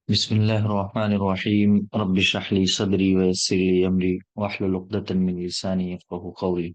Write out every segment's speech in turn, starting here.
بسم الله الرحمن الرحيم رب اشرح لي صدري ويسر لي أمري واحلل عقدة من لساني يفقهوا قولي.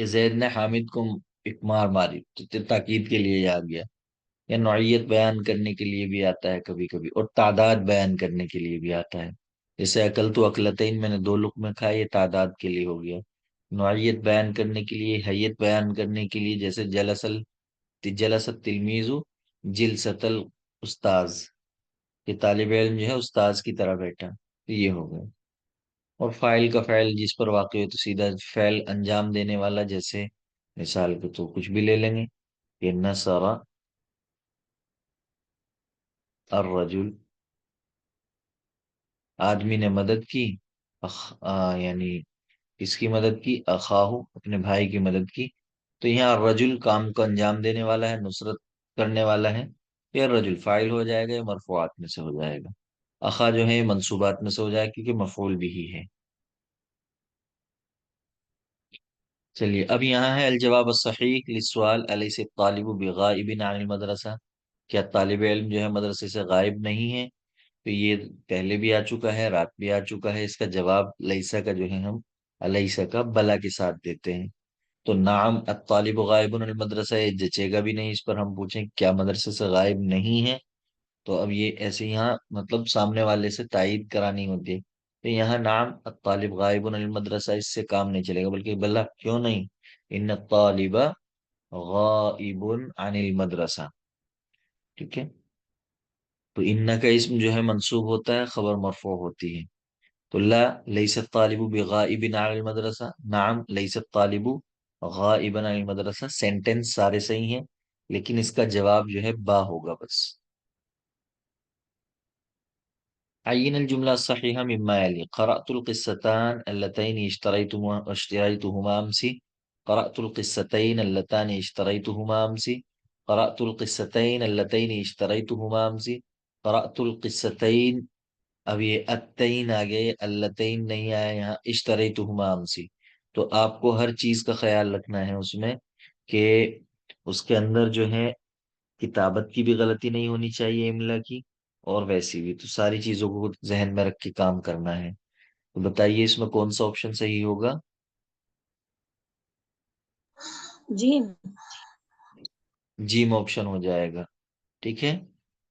کہ زید نے حامد کو ایک مار ماری، تو تاکید کے لیے یہ آ گیا، یا نوعیت بیان کرنے کے لیے بھی آتا ہے کبھی کبھی، اور تعداد بیان کرنے کے لیے بھی آتا ہے، جیسے اکل تو اکلتین، میں نے 2 لقمے کھائے، یہ تعداد کے لیے ہو گیا۔ نوعیت بیان کرنے کے لیے، حیت بیان کرنے کے لیے، جیسے جلس التلمیذ جلست الاستاذ، کہ طالب علم جو ہے استاذ کی طرح بیٹھا، تو یہ ہو گیا۔ اور فاعل کا فعل جس پر واقع ہو تو سیدھا فعل انجام دینے والا، جیسے مثال کے تو کچھ بھی لے لیں گے کہ نصر الرجل، آدمی نے مدد کی، یعنی کس کی مدد کی؟ اخاہ، اپنے بھائی کی مدد کی۔ تو یہاں الرجل کام کو انجام دینے والا ہے، نصرت کرنے والا ہے، یہ الرجل فاعل ہو جائے گا، یہ مرفوعات میں سے ہو جائے گا۔ اخا جو ہے یہ منصوبات میں سے ہو جائے گا کیونکہ مفعول بھی ہی ہے۔ چلیے اب یہاں ہے الجواب الصحیح للسؤال الیس الطالب بغائب عن المدرسہ، کیا طالب علم جو ہے مدرسے سے غائب نہیں ہے؟ تو یہ پہلے بھی آ چکا ہے، رات بھی آ چکا ہے، اس کا جواب لیسا کا جو ہے ہم الیسا کا بلا کے ساتھ دیتے ہیں۔ تو نعم الطالب غائب عن المدرسہ، یہ جچے گا بھی نہیں، اس پر ہم پوچھیں کیا مدرسے سے غائب نہیں ہے، تو اب یہ ایسے یہاں مطلب سامنے والے سے تائید کرانی ہوتی ہے، تو یہاں نعم الطالب غائب عن المدرسہ اس سے کام نہیں چلے گا، بلکہ بلا کیوں نہیں، ان الطالب غائب عن المدرسہ، ٹھیک ہے۔ تو ان کا اسم جو ہے منصوب ہوتا ہے، خبر مرفوع ہوتی ہے، تو لا لیس الطالب بغائب عن المدرسہ، نعم لیس الطالب غائبا عن المدرسہ، سینٹنس سارے صحیح ہیں، لیکن اس کا جواب جو ہے با ہوگا بس۔ عين الجملة الصحيحة مما يلي: قرأت القصتان اللتين اشتريتهما أمس. قرأت القصتين اللتان اشتريتهما أمس. قرأت القصتين اللتين اشتريتهما أمس. قرأت القصتين، اب یہ اتین آگے، اللتین نہیں آیا یہاں، اشتریتہما أمس، تو آپ کو ہر چیز کا خیال رکھنا ہے اس میں کہ اس کے اندر جو ہے کتابت کی بھی غلطی نہیں ہونی چاہیے، املا کی، اور ویسی بھی، تو ساری چیزوں کو ذہن میں رکھ کے کام کرنا ہے۔ تو بتائیے اس میں کون سا آپشن صحیح ہوگا؟ جی جیم آپشن ہو جائے گا، ٹھیک ہے۔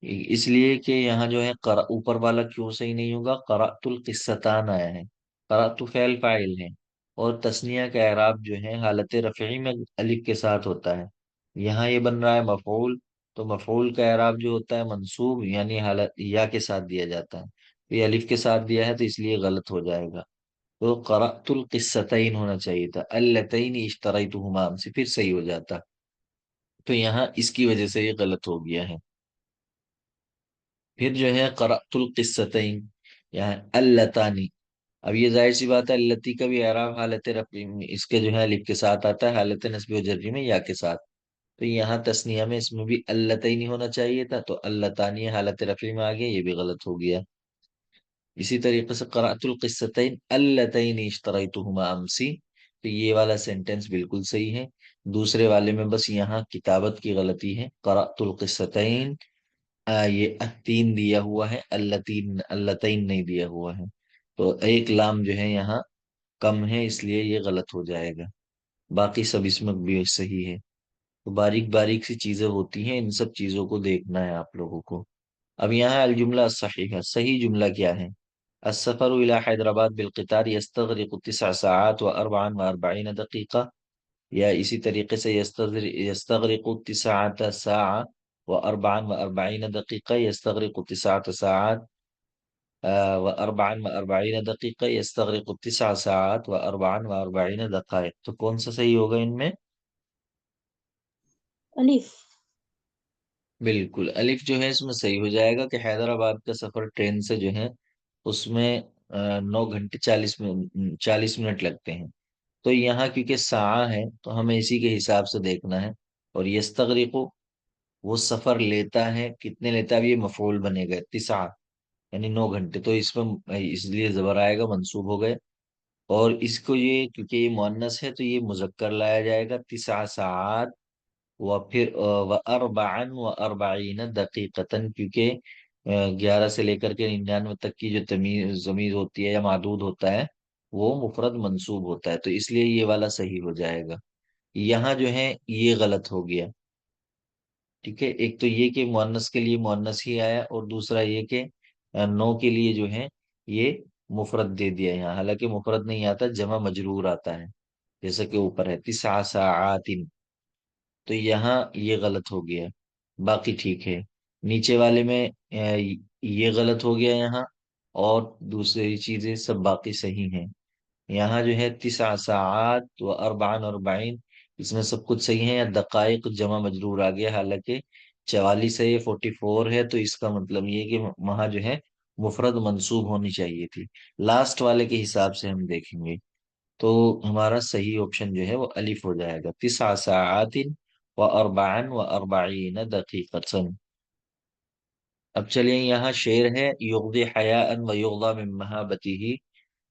اس لیے کہ یہاں جو ہے اوپر والا کیوں صحیح نہیں ہوگا؟ قرأت القصتان آیا ہے، قرأت فعل فاعل ہے، اور تثنیہ کا اعراب جو ہے حالت رفعی میں الف کے ساتھ ہوتا ہے، یہاں یہ بن رہا ہے مفعول، تو مفعول کا اعراب جو ہوتا ہے منصوب، یعنی حالت یا کے ساتھ دیا جاتا ہے، تو یہ الف کے ساتھ دیا ہے تو اس لیے غلط ہو جائے گا، تو قرأت القصتین ہونا چاہیے تھا، اللتین اشتریتہما سے پھر صحیح ہو جاتا، تو یہاں اس کی وجہ سے یہ غلط ہو گیا ہے۔ پھر جو ہے قرأت القصتین، یہاں اللتانی، اب یہ ظاہر سی بات ہے التی کا بھی اعراب حالت رفع میں اس کے جو ہے الف کے ساتھ آتا ہے، حالت نصب و جری میں یا کے ساتھ، تو یہاں تثنیہ میں اس میں بھی اللتین ہونا چاہیے تھا، تو اللتانی حالت رفع میں آ گیا، یہ بھی غلط ہو گیا۔ اسی طریقے سے قرأت القصتین اللتین اشتریتہما امسی، تو یہ والا سینٹنس بالکل صحیح ہے، دوسرے والے میں بس یہاں کتابت کی غلطی ہے، قرأت القصتین، یہ تین دیا ہوا ہے، اللتین نہیں دیا ہوا ہے، تو ایک لام جو ہے یہاں کم ہے، اس لیے یہ غلط ہو جائے گا، باقی سب اس میں بھی صحیح ہے۔ تو باریک باریک سی چیزیں ہوتی ہیں، ان سب چیزوں کو دیکھنا ہے آپ لوگوں کو۔ اب یہاں الجملہ الصحیح ہے، صحیح جملہ کیا ہے؟ السفر الى حیدرآباد بالقطار يستغرق 9 ساعات و 44 دقیقہ، یا اسی طریقے سے يستغرق 9 ساعات و 44 دقیقہ، يستغرق 9 ساعات و 44 دقیقہ، يستغرق 9 ساعات و 44 دقائق، تو کون سا صحیح ہوگا ان میں؟ الف۔ بالکل الف جو ہے اس میں صحیح ہو جائے گا، کہ حیدرآباد کا سفر ٹرین سے جو ہے اس میں 9 گھنٹے 40 منٹ لگتے ہیں، تو یہاں کیونکہ ساعہ ہے تو ہمیں اسی کے حساب سے دیکھنا ہے، اور یستغرق وہ سفر لیتا ہے، کتنے لیتا ہے، اب یہ مفعول بنے گا 9 یعنی 9 گھنٹے، تو اس میں اس لیے زبر آئے گا، منصوب ہو گئے، اور اس کو یہ کیونکہ یہ مؤنث ہے تو یہ مذکر لایا جائے گا، 9 ساعات، و پھر و 44 دقیقتاً، کیونکہ 11 سے لے کر کے 99 تک کی جو تمیز ضمیر ہوتی ہے یا معدود ہوتا ہے وہ مفرد منصوب ہوتا ہے، تو اس لیے یہ والا صحیح ہو جائے گا۔ یہاں جو ہے یہ غلط ہو گیا، ٹھیک ہے، ایک تو یہ کہ مؤنث کے لیے مؤنث ہی آیا، اور دوسرا یہ کہ نو کے لیے جو ہے یہ مفرد دے دیا یہاں، حالانکہ مفرد نہیں آتا، جمع مجرور آتا ہے، جیسا کہ اوپر ہے 9 ساعات، تو یہاں یہ غلط ہو گیا، باقی ٹھیک ہے۔ نیچے والے میں یہ غلط ہو گیا یہاں، اور دوسری چیزیں سب باقی صحیح ہیں۔ یہاں جو ہے 9 ساعات و 44، اس میں سب کچھ صحیح ہے، یا دقائق جمع مجرور آ گیا، حالانکہ 44 ہے، یہ 44 ہے، تو اس کا مطلب یہ کہ وہاں جو ہے مفرد منصوب ہونی چاہیے تھی۔ لاسٹ والے کے حساب سے ہم دیکھیں گے تو ہمارا صحیح آپشن جو ہے وہ الف ہو جائے گا، 9 ساعات و 44 دقیقة۔ اب چلیے یہاں شعر ہے، یغضی حیاء و یغضا من مہابتہ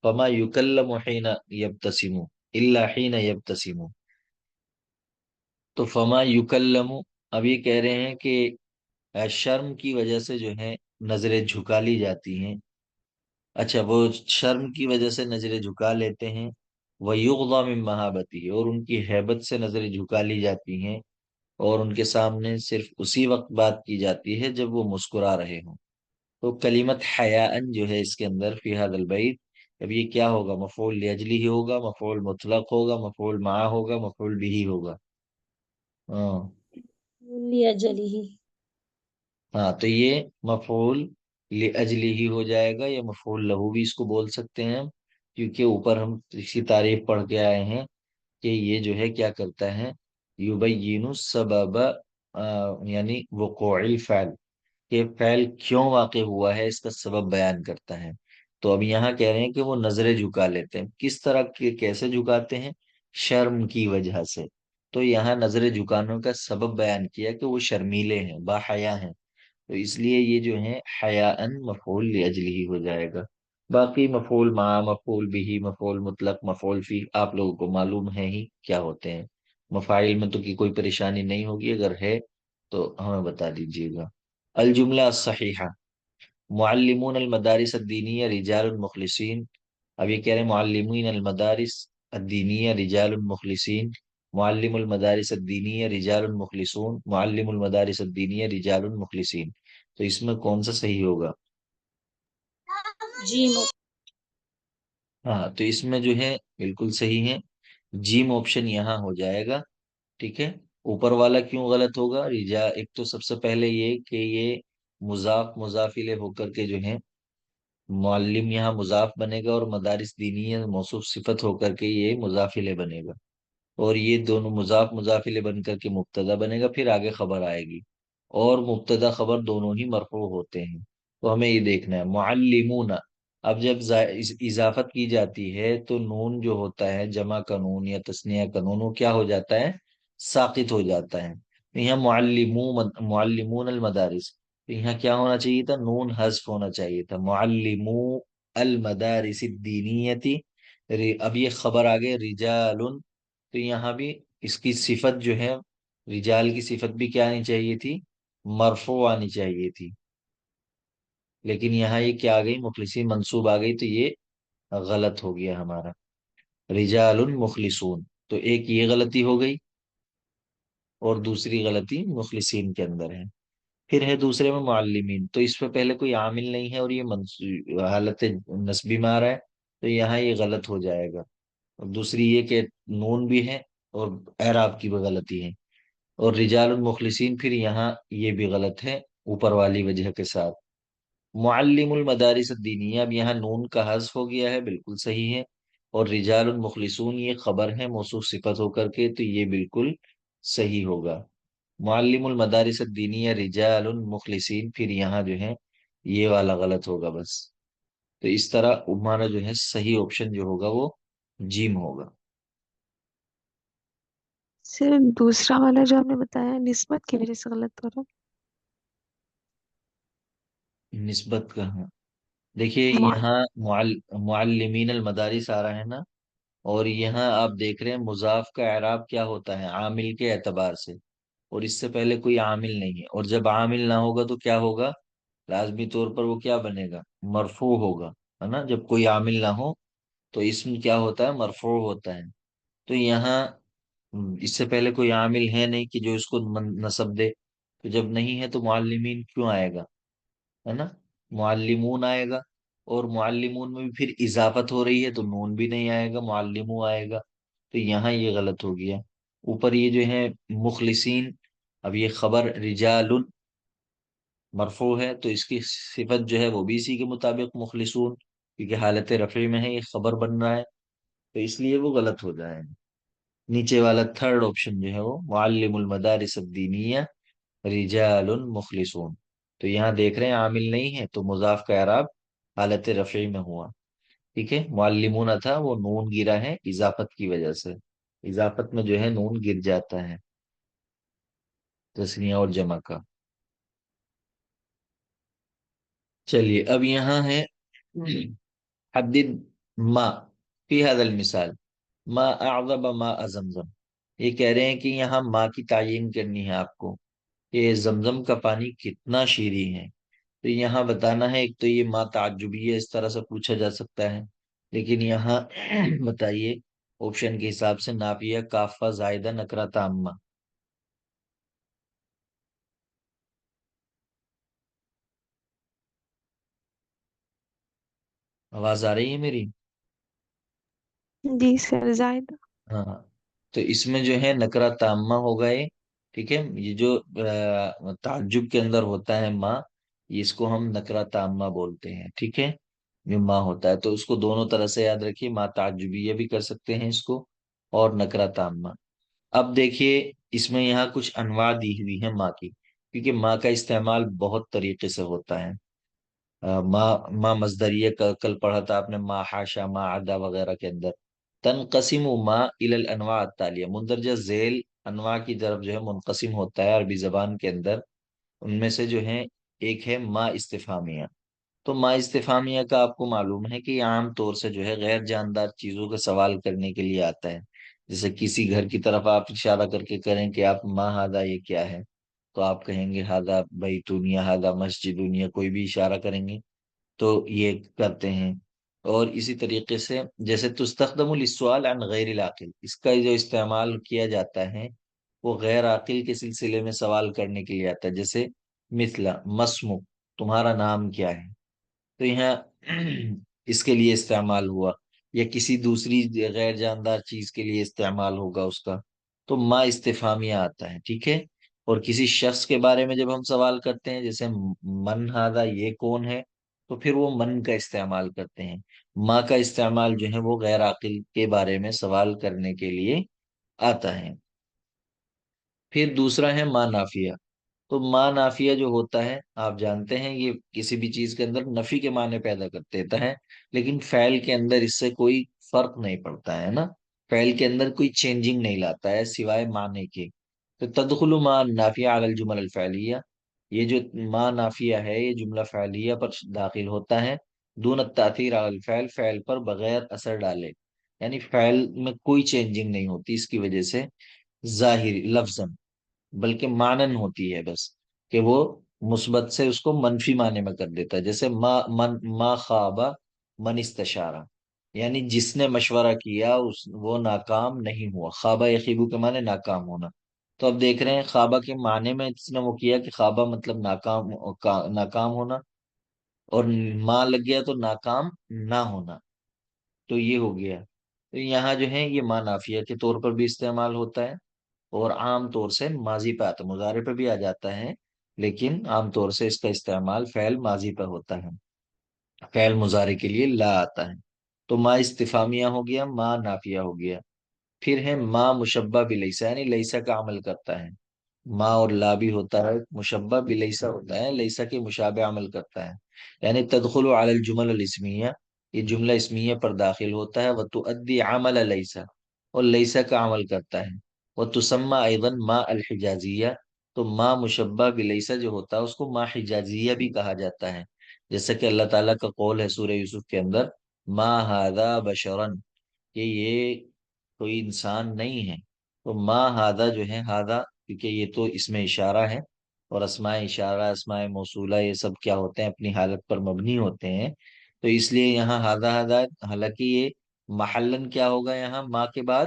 فما یکلم حین یبتسم الا حین یبتسم، تو فما یکلم، اب یہ کہہ رہے ہیں کہ شرم کی وجہ سے جو ہے نظریں جھکا لی جاتی ہیں، اچھا وہ شرم کی وجہ سے نظریں جھکا لیتے ہیں، وَيُغْضَى مِن مَّهَابَتِهِ، اور ان کی ہیبت سے نظریں جھکا لی جاتی ہیں، اور ان کے سامنے صرف اسی وقت بات کی جاتی ہے جب وہ مسکرا رہے ہوں۔ تو کلمت حیاءن جو ہے اس کے اندر فی هذا البیت، اب یہ کیا ہوگا؟ مفعول لاجلہ ہوگا، مفعول مطلق ہوگا، مفعول معہ ہوگا، مفعول بھی ہوگا؟ ہاں لِأَجَلِهِ۔ ہاں، تو یہ مفعول لاجلہ ہی ہو جائے گا، یا مفعول لہو بھی اس کو بول سکتے ہیں ہم، کیونکہ اوپر ہم اس کی تعریف پڑھ کے آئے ہیں کہ یہ جو ہے کیا کرتا ہے، یبین السبب، یعنی وقوع الفعل، کہ فعل کیوں واقع ہوا ہے اس کا سبب بیان کرتا ہے۔ تو اب یہاں کہہ رہے ہیں کہ وہ نظریں جھکا لیتے ہیں، کس طرح کے، کیسے جھکاتے ہیں؟ شرم کی وجہ سے، تو یہاں نظریں جھکانے کا سبب بیان کیا کہ وہ شرمیلے ہیں، با حیا ہیں، تو اس لیے یہ جو ہے حیاءن مفعول لاجلہ ہو جائے گا۔ باقی مفعول مع، مفعول بھی، مفعول مطلق، مفعول فی آپ لوگوں کو معلوم ہے ہی کیا ہوتے ہیں، مفاعل میں تو کی کوئی پریشانی نہیں ہوگی، اگر ہے تو ہمیں بتا دیجیے گا۔ الجملہ الصحیحہ، معلمون المدارس الدینیہ رجال مخلصین، اب یہ کہہ رہے ہیں معلمین المدارس الدینیہ رجال مخلصین، معلم المدارس الدینیہ رجال مخلصون، معلم المدارس الدینیہ رجال مخلصین، تو اس میں کون سا صحیح ہوگا؟ جی ہاں، تو اس میں جو ہے بالکل صحیح ہے، جیم آپشن یہاں ہو جائے گا، ٹھیک ہے۔ اوپر والا کیوں غلط ہوگا؟ ایک تو سب سے پہلے یہ کہ یہ مضاف مضافلے ہو کر کے جو ہے معلم یہاں مضاف بنے گا، اور مدارس دینی موصوف صفت ہو کر کے یہ مضافلے بنے گا، اور یہ دونوں مضاف مضافلے بن کر کے مبتدا بنے گا، پھر آگے خبر آئے گی، اور مبتدا خبر دونوں ہی مرفوع ہوتے ہیں، تو ہمیں یہ دیکھنا ہے معلمون، اب جب اضافت کی جاتی ہے تو نون جو ہوتا ہے جمع کا نون یا تثنیہ کا نون، وہ کیا ہو جاتا ہے؟ ساقط ہو جاتا ہے، تو یہاں معلمون المدارس، تو یہاں کیا ہونا چاہیے تھا؟ نون حذف ہونا چاہیے تھا، معلمو المدارس الدینیتی، اب یہ خبر آگے رجال، تو یہاں بھی اس کی صفت جو ہے رجال کی صفت بھی کیا آنی چاہیے تھی؟ مرفوع آنی چاہیے تھی، لیکن یہاں یہ کیا آ گئی؟ مخلصین منصوب آ گئی، تو یہ غلط ہو گیا ہمارا، رجال مخلصون، تو ایک یہ غلطی ہو گئی، اور دوسری غلطی مخلصین کے اندر ہے۔ پھر ہے دوسرے میں معلمین، تو اس پہ پہلے کوئی عامل نہیں ہے، اور یہ حالت نسبی میں آ رہا ہے، تو یہاں یہ غلط ہو جائے گا، اور دوسری یہ کہ نون بھی ہے اور اعراب کی بھی غلطی ہے، اور رجال المخلصین پھر یہاں یہ بھی غلط ہے اوپر والی وجہ کے ساتھ۔ معلم المدارس الدینیہ، اب یہاں نون کا حذف ہو گیا ہے، بالکل صحیح ہے، اور رجال المخلصون یہ خبر ہے موصوف صفت ہو کر کے، تو یہ بالکل صحیح ہوگا۔ معلم المدارس الدینیہ رجال مخلصین، پھر یہاں جو ہے یہ والا غلط ہوگا بس، تو اس طرح ہمارا جو ہے صحیح آپشن جو ہوگا وہ جیم ہوگا۔ صرف دوسرا والا جو آپ نے بتایا نسبت کی وجہ سے غلط ہو رہا نسبت کا، ہاں دیکھیے ہے یہاں معلمین المدارس آ رہا ہے نا، اور یہاں آپ دیکھ رہے ہیں مضاف کا اعراب کیا ہوتا ہے؟ عامل کے اعتبار سے، اور اس سے پہلے کوئی عامل نہیں ہے، اور جب عامل نہ ہوگا تو کیا ہوگا؟ لازمی طور پر وہ کیا بنے گا؟ مرفوع ہوگا، ہے نا، جب کوئی عامل نہ ہو تو اسم کیا ہوتا ہے؟ مرفوع ہوتا ہے، تو یہاں اس سے پہلے کوئی عامل ہے نہیں کہ جو اس کو نسب دے، تو جب نہیں ہے تو معلمین کیوں آئے گا، ہے نا؟ معلمون آئے گا، اور معلمون میں بھی پھر اضافت ہو رہی ہے تو نون بھی نہیں آئے گا، معلمو آئے گا، تو یہاں یہ غلط ہو گیا۔ اوپر یہ جو ہے مخلصین، اب یہ خبر رجال مرفوع ہے تو اس کی صفت جو ہے وہ بھی اسی کے مطابق مخلصون، کیونکہ حالت رفع میں ہے، یہ خبر بن رہا ہے، تو اس لیے وہ غلط ہو جائے گا۔ نیچے والا تھرڈ آپشن جو ہے وہ معلم المدارس الدینیہ رجال مخلصون، تو یہاں دیکھ رہے ہیں عامل نہیں ہے تو مضاف کا اعراب حالت رفع میں ہوا، ٹھیک ہے؟ معلمون تھا وہ نون گرا ہے اضافت کی وجہ سے، اضافت میں جو ہے نون گر جاتا ہے تثنیہ اور جمع کا۔ چلیے اب یہاں ہے حدد ما فی هذا المثال ما اعظم ما زمزم، یہ کہہ رہے ہیں کہ یہاں ماں کی تعین کرنی ہے آپ کو کہ زمزم کا پانی کتنا شیریں ہے، تو یہاں بتانا ہے۔ ایک تو یہ ماں تعجبی ہے، اس طرح سے پوچھا جا سکتا ہے، لیکن یہاں بتائیے آپشن کے حساب سے نافیہ کافہ زائدہ نکرہ تامہ۔ آواز آ رہی ہے میری؟ جی سر، زائد۔ ہاں، تو اس میں جو ہے نکرہ تامہ ہوگا یہ، ٹھیک ہے؟ یہ جو تعجب کے اندر ہوتا ہے ماں، اس کو ہم نکرہ تامہ بولتے ہیں، ٹھیک ہے؟ جو ماں ہوتا ہے تو اس کو دونوں طرح سے یاد رکھیے، ماں تعجبیہ بھی کر سکتے ہیں اس کو، اور نکرہ تامہ۔ اب دیکھیے اس میں یہاں کچھ انواع دی ہوئی ہیں ماں کی، کیونکہ ماں کا استعمال بہت طریقے سے ہوتا ہے۔ ماں ماں مصدریہ کا کل پڑھا تھا آپ نے، ماں حاشا ماں عدا وغیرہ کے اندر۔ تنقسم ما الى الانواع التالیہ، مندرجہ ذیل انواع کی طرف جو ہے منقسم ہوتا ہے عربی زبان کے اندر، ان میں سے جو ہے ایک ہے ما استفہامیہ۔ تو ما استفہامیہ کا آپ کو معلوم ہے کہ یہ عام طور سے جو ہے غیر جاندار چیزوں کا سوال کرنے کے لیے آتا ہے، جیسے کسی گھر کی طرف آپ اشارہ کر کے کریں کہ آپ ما ہادا یہ کیا ہے، تو آپ کہیں گے ہادا بیتونیا ہادا مسجدونیا، کوئی بھی اشارہ کریں گے تو یہ کرتے ہیں۔ اور اسی طریقے سے جیسے تستخدم للسؤال عن غیر العاقل، اس کا جو استعمال کیا جاتا ہے وہ غیر عاقل کے سلسلے میں سوال کرنے کے لیے آتا ہے، جیسے مثلا مسمو، تمہارا نام کیا ہے، تو یہاں اس کے لیے استعمال ہوا، یا کسی دوسری غیر جاندار چیز کے لیے استعمال ہوگا اس کا، تو ما استفہامیہ آتا ہے، ٹھیک ہے؟ اور کسی شخص کے بارے میں جب ہم سوال کرتے ہیں جیسے من ہادا، یہ کون ہے، تو پھر وہ من کا استعمال کرتے ہیں۔ ماں کا استعمال جو ہے وہ غیر عاقل کے بارے میں سوال کرنے کے لیے آتا ہے۔ پھر دوسرا ہے ماں نافیہ، تو ماں نافیہ جو ہوتا ہے آپ جانتے ہیں یہ کسی بھی چیز کے اندر نفی کے معنی پیدا کر دیتا ہے، لیکن فعل کے اندر اس سے کوئی فرق نہیں پڑتا ہے نا، فعل کے اندر کوئی چینجنگ نہیں لاتا ہے سوائے معنی کے۔ تو تدخل ماں نافیہ علی الجمل الفعلیہ، یہ جو ماں نافیہ ہے یہ جملہ فعلیہ پر داخل ہوتا ہے، دون التاثیر علی الفعل، فعل پر بغیر اثر ڈالے، یعنی فعل میں کوئی چینجنگ نہیں ہوتی اس کی وجہ سے ظاہری لفظ، بلکہ مانن ہوتی ہے بس، کہ وہ مثبت سے اس کو منفی معنی میں کر دیتا ہے، جیسے ما خوابہ من استشارہ، یعنی جس نے مشورہ کیا وہ ناکام نہیں ہوا، خوابہ یخیبو کے معنی ناکام ہونا، تو اب دیکھ رہے ہیں خوابہ کے معنی میں اس نے وہ کیا کہ خوابہ مطلب ناکام، ناکام ہونا، اور ماں لگ گیا تو ناکام نہ ہونا، تو یہ ہو گیا۔ تو یہاں جو ہے یہ ماں نافیہ کے طور پر بھی استعمال ہوتا ہے، اور عام طور سے ماضی پہ آتا ہے، مضارع پہ بھی آ جاتا ہے، لیکن عام طور سے اس کا استعمال فعل ماضی پہ ہوتا ہے، فعل مضارع کے لیے لا آتا ہے۔ تو ما استفامیہ ہو گیا، ما نافیہ ہو گیا۔ پھر ہے ما مشبہ بلیسا، یعنی لیسا کا عمل کرتا ہے، ما اور لا بھی ہوتا ہے، مشبہ بلیسا ہوتا ہے، لیسا کے مشابہ عمل کرتا ہے، یعنی تدخل علی الجمل الاسمیہ، یہ جملہ اسمیہ پر داخل ہوتا ہے، وتؤدی عمل لیسا، اور لیسا کا عمل کرتا ہے، وتسمى ايضا ما الحجازیہ، تو ما مشبہ بلیسا جو ہوتا ہے اس کو ما حجازیہ بھی کہا جاتا ہے، جیسا کہ اللہ تعالیٰ کا قول ہے سورہ یوسف کے اندر، ما هذا بشرا، کہ یہ کوئی انسان نہیں ہے، تو ما ہادہ جو ہے ہادہ، کیونکہ یہ تو اس میں اشارہ ہے، اور اسماء اشارہ اسماء موصولہ یہ سب کیا ہوتے ہیں اپنی حالت پر مبنی ہوتے ہیں، تو اس لیے یہاں ہادہ ہادہ، حالانکہ یہ محلن کیا ہوگا یہاں ماں کے بعد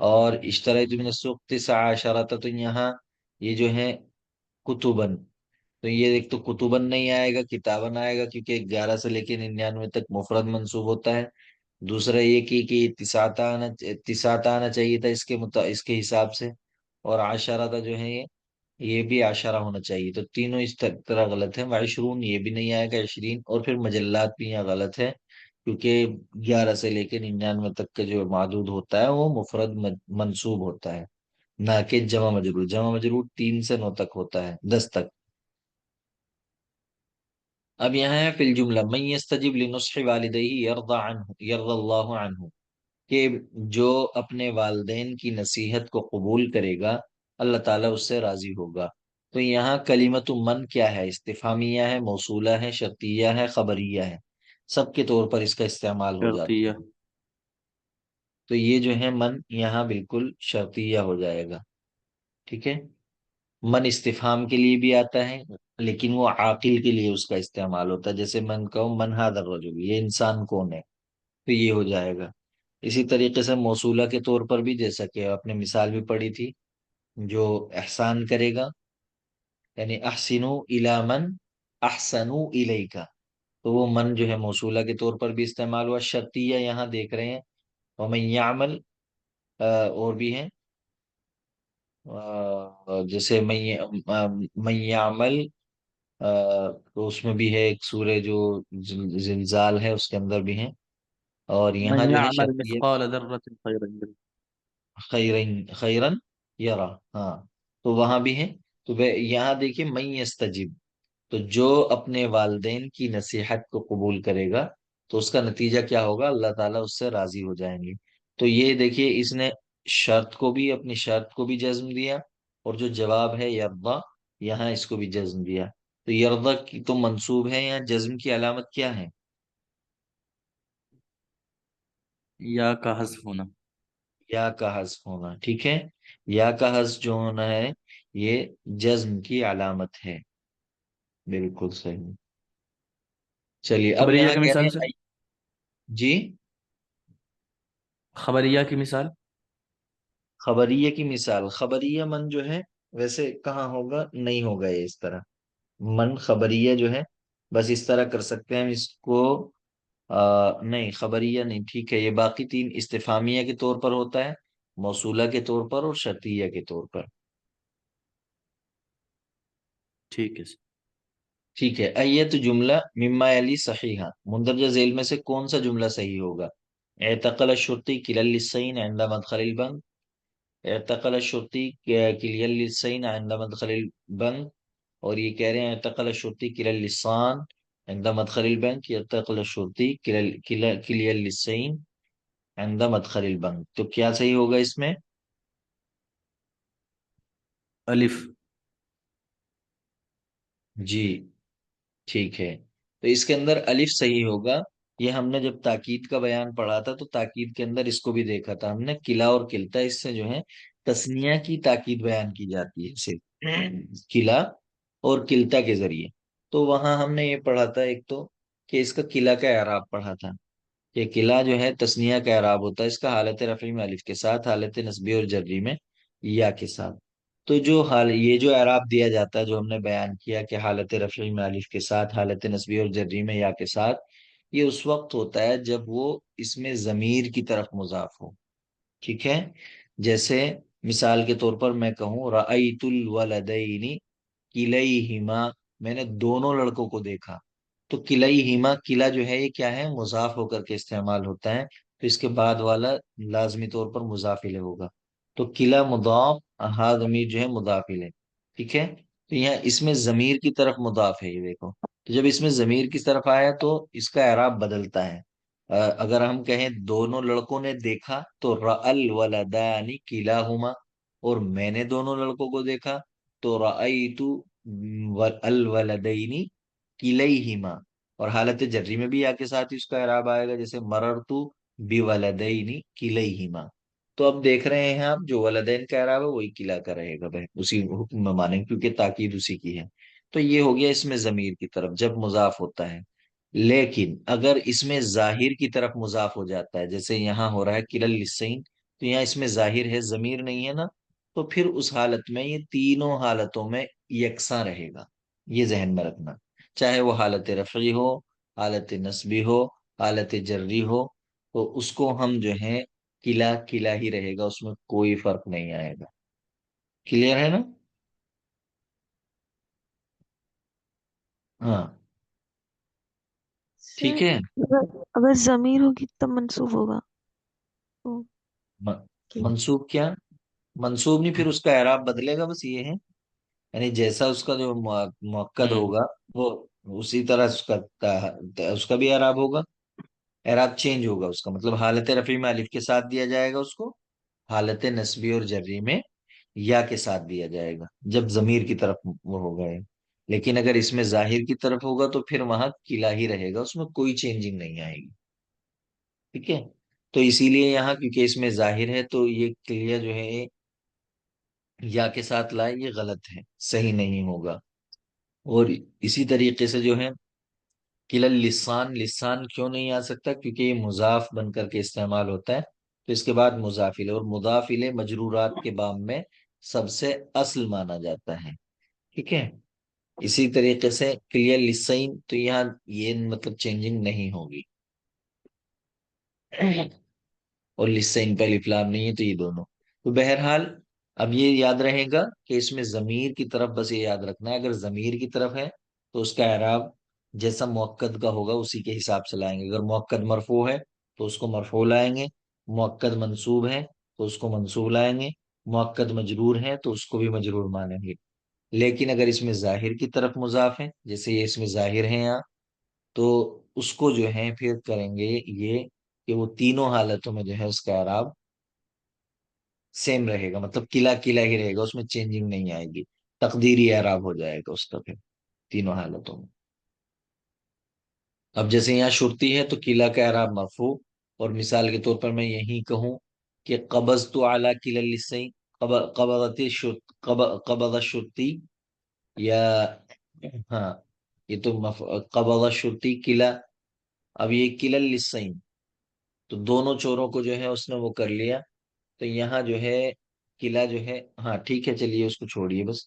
اور اشتریت من السوق 19 تو یہاں یہ جو ہے کتبن، تو یہ ایک تو کتبن نہیں آئے گا، کتابن آئے گا، کیونکہ 11 سے لے کے 99 تک مفرد منصوب ہوتا ہے۔ دوسرا یہ کہ تسعۃ آنا چاہیے تھا اس کے حساب سے، اور عشرہ جو ہے یہ بھی عشرہ ہونا چاہیے، تو تینوں اس طرح غلط ہے۔ وعشرون یہ بھی نہیں آئے گا 20، اور پھر مجلات بھی یہاں غلط ہے، کیونکہ 11 سے لے کے 99 تک کا جو معدود ہوتا ہے وہ مفرد منصوب ہوتا ہے، نہ کہ جمع مجرور۔ جمع مجرور 3 سے 9 تک ہوتا ہے، 10 تک۔ اب یہاں ہے فی الجملہ من یستجب لنصح والدیہ یرضى اللہ عنہ، کہ جو اپنے والدین کی نصیحت کو قبول کرے گا اللہ تعالیٰ اس سے راضی ہوگا۔ تو یہاں کلمت من کیا ہے؟ استفہامیہ ہے، موصولہ ہے، شرطیہ ہے، خبریہ ہے، سب کے طور پر اس کا استعمال ہو جاتا شرطیہ. ہے۔ تو یہ جو ہے من یہاں بالکل شرطیہ ہو جائے گا، ٹھیک ہے۔ من استفہام کے لیے بھی آتا ہے، لیکن وہ عاقل کے لیے اس کا استعمال ہوتا ہے، جیسے من کہو من ھذا الرجل، یہ انسان کون ہے، تو یہ ہو جائے گا۔ اسی طریقے سے موصولہ کے طور پر بھی، جیسا کہ آپ نے مثال بھی پڑھی تھی، جو احسان کرے گا، یعنی احسنوا الی من احسنوا الیک، تو وہ من جو ہے موصولہ کے طور پر بھی استعمال ہوا۔ شرطیہ یہاں دیکھ رہے ہیں ومن یعمل، اور بھی ہیں، جیسے من یعمل، تو اس میں بھی ہے ایک سورہ جو زلزال ہے اس کے اندر بھی ہیں، اور من یہاں جو ہے يعمل شرطیہ مثقال ذرة خيرا يره. خیرن یرا، ہاں، تو وہاں بھی ہے۔ تو یہاں دیکھیے من یستجب، تو جو اپنے والدین کی نصیحت کو قبول کرے گا تو اس کا نتیجہ کیا ہوگا؟ اللہ تعالیٰ اس سے راضی ہو جائیں گے۔ تو یہ دیکھیے اس نے شرط کو بھی، اپنی شرط کو بھی جزم دیا، اور جو جواب ہے یرضا، یہاں اس کو بھی جزم دیا۔ تو یرضا کی تو منصوب ہے، یہاں جزم کی علامت کیا ہے؟ یا کا حذف ہونا. یا کا حذف ہونا، ٹھیک ہے۔ یا کا حذف جو ہونا ہے یہ جزم کی علامت ہے، بالکل صحیح۔ چلیے اب خبریہ یہاں کی کہہ رہے مثال سے. ہیں جی، خبریہ کی مثال. خبریہ کی مثال، خبریہ من جو ہے ویسے کہاں ہوگا؟ نہیں ہوگا یہ اس طرح، من خبریہ جو ہے بس اس طرح کر سکتے ہیں ہم اس کو، نہیں خبریہ نہیں، ٹھیک ہے، یہ باقی تین استفہامیہ کے طور پر ہوتا ہے، موصولہ کے طور پر اور شرطیہ کے طور پر۔ ٹھیک ہے. ٹھیک ہے، ایت جملہ مما یلی صحیحہ، مندرجہ ذیل میں سے کون سا جملہ صحیح ہوگا؟ اعتقل الشرطی کلا للسین عند مدخل البنک، اعتقل الشرطی کلیا للسین عند مدخل البنک، اور یہ کہہ رہے ہیں اعتقل الشرطی کلا للسان عند مدخل البنک، اعتقل الشرطی کلیا للسین عند مدخل البنک، تو کیا صحیح ہوگا اس میں؟ الف. جی ٹھیک ہے، تو اس کے اندر الف صحیح ہوگا۔ یہ ہم نے جب تاکید کا بیان پڑھا تھا تو تاکید کے اندر اس کو بھی دیکھا تھا ہم نے، قلعہ اور کلتا، اس سے جو ہے تسنیہ کی تاکید بیان کی جاتی ہے صرف قلعہ اور کلتا کے ذریعے۔ تو وہاں ہم نے یہ پڑھا تھا ایک تو کہ اس کا قلعہ کا اعراب پڑھا تھا، کہ قلعہ جو ہے تسنیہ کا اعراب ہوتا ہے اس کا، حالت رفع میں الف کے ساتھ، حالت نصبی اور جری میں یا کے ساتھ۔ تو جو حال یہ جو اعراب دیا جاتا ہے جو ہم نے بیان کیا کہ حالت رفع میں الف کے ساتھ، حالت نصبی اور جری میں یا کے ساتھ، یہ اس وقت ہوتا ہے جب وہ اس میں ضمیر کی طرف مضاف ہو، ٹھیک ہے۔ جیسے مثال کے طور پر میں کہوں رأیت الولدین کلیہما، میں نے دونوں لڑکوں کو دیکھا، تو کلیہما، کلا جو ہے یہ کیا ہے؟ مضاف ہو کر کے استعمال ہوتا ہے، تو اس کے بعد والا لازمی طور پر مضاف الیہ ہوگا، تو کلا مضاف، ہا ضمیر جو ہے مضاف الیہ، ٹھیک ہے۔ تو یہاں اس میں ضمیر کی طرف مضاف ہے، یہ دیکھو، تو جب اس میں ضمیر کی طرف آیا تو اس کا اعراب بدلتا ہے۔ اگر ہم کہیں دونوں لڑکوں نے دیکھا تو رأل ولدانی کلاہما، اور میں نے دونوں لڑکوں کو دیکھا تو رأیت الولدین کلیہما، اور حالت جری میں بھی یا کے ساتھ ہی اس کا اعراب آئے گا، جیسے مررت بولدین کلیہما۔ تو اب دیکھ رہے ہیں آپ جو ولدین کا اعراب ہے وہی کلا کا رہے گا، بھائی اسی حکم میں مانیں کیونکہ تاکید اسی کی ہے۔ تو یہ ہو گیا اس میں ضمیر کی طرف جب مضاف ہوتا ہے، لیکن اگر اس میں ظاہر کی طرف مضاف ہو جاتا ہے، جیسے یہاں ہو رہا ہے کلل للسین، تو یہاں اس میں ظاہر ہے، ضمیر نہیں ہے نا، تو پھر اس حالت میں یہ تینوں حالتوں میں یکساں رہے گا، یہ ذہن میں رکھنا، چاہے وہ حالت رفعی ہو، حالت نصبی ہو، حالت جری ہو، تو اس کو ہم جو ہے قلع قلع ہی رہے گا، اس میں کوئی فرق نہیں آئے گا۔ کلیئر ہے نا؟ ہاں سر ٹھیک ہے۔ اگر ضمیر ہوگی تب منصوب ہوگا اوکے۔ منصوب کیا؟ منصوب نہیں، پھر اس کا اعراب بدلے گا، بس یہ ہے، یعنی جیسا اس کا جو مؤکد ہوں ہوگا وہ اسی طرح اس کا بھی اعراب ہوگا، اعراب چینج ہوگا اس کا، مطلب حالت رفیع میں الف کے ساتھ دیا جائے گا اس کو، حالت نصبی اور جری میں یا کے ساتھ دیا جائے گا جب ضمیر کی طرف وہ ہوگا ہے۔ لیکن اگر اس میں ظاہر کی طرف ہوگا تو پھر وہاں قلع ہی رہے گا، اس میں کوئی چینجنگ نہیں آئے گی، ٹھیک ہے۔ تو اسی لیے یہاں کیونکہ اس میں ظاہر ہے تو یہ قلعہ جو ہے یا کے ساتھ لائے، یہ غلط ہے، صحیح نہیں ہوگا۔ اور اسی طریقے سے جو ہے قلع لسان، لسان کیوں نہیں آ سکتا؟ کیونکہ یہ مضاف بن کر کے استعمال ہوتا ہے، تو اس کے بعد مضاف الیہ، اور مضاف الیہ مجرورات کے باب میں سب سے اصل مانا جاتا ہے، ٹھیک ہے۔ اسی طریقے سے قلع لسین، تو یہاں یہ مطلب چینجنگ نہیں ہوگی، اور لسین پہ الف لام نہیں ہے، تو یہ دونوں، تو بہرحال اب یہ یاد رہے گا کہ اس میں ضمیر کی طرف بس یہ یاد رکھنا ہے، اگر ضمیر کی طرف ہے تو اس کا اعراب جیسا مؤکد کا ہوگا اسی کے حساب سے لائیں گے، اگر مؤکد مرفوع ہے تو اس کو مرفوع لائیں گے، مؤکد منصوب ہے تو اس کو منصوب لائیں گے، مؤکد مجرور ہے تو اس کو بھی مجرور مانیں گے۔ لیکن اگر اس میں ظاہر کی طرف مضاف ہے، جیسے یہ اس میں ظاہر ہے یہاں، تو اس کو جو ہے پھر کریں گے یہ کہ وہ تینوں حالتوں میں جو ہے اس کا اعراب سیم رہے گا، مطلب قلعہ قلعہ ہی رہے گا، اس میں چینجنگ نہیں آئے گی، تقدیری اعراب ہو جائے گا اس کا پھر تینوں حالتوں میں۔ اب جیسے یہاں شرطی ہے تو قلعہ کا اعراب مرفوع، اور مثال کے طور پر میں یہی کہوں کہ قبضت علی قلع السین، قبض الشرطی، یا ہاں یہ تو قبض الشرطی قلعہ، اب یہ قلع السین، تو دونوں چوروں کو جو ہے اس نے وہ کر لیا، تو یہاں جو ہے قلعہ جو ہے، ہاں ٹھیک ہے چلیے اس کو چھوڑیے بس،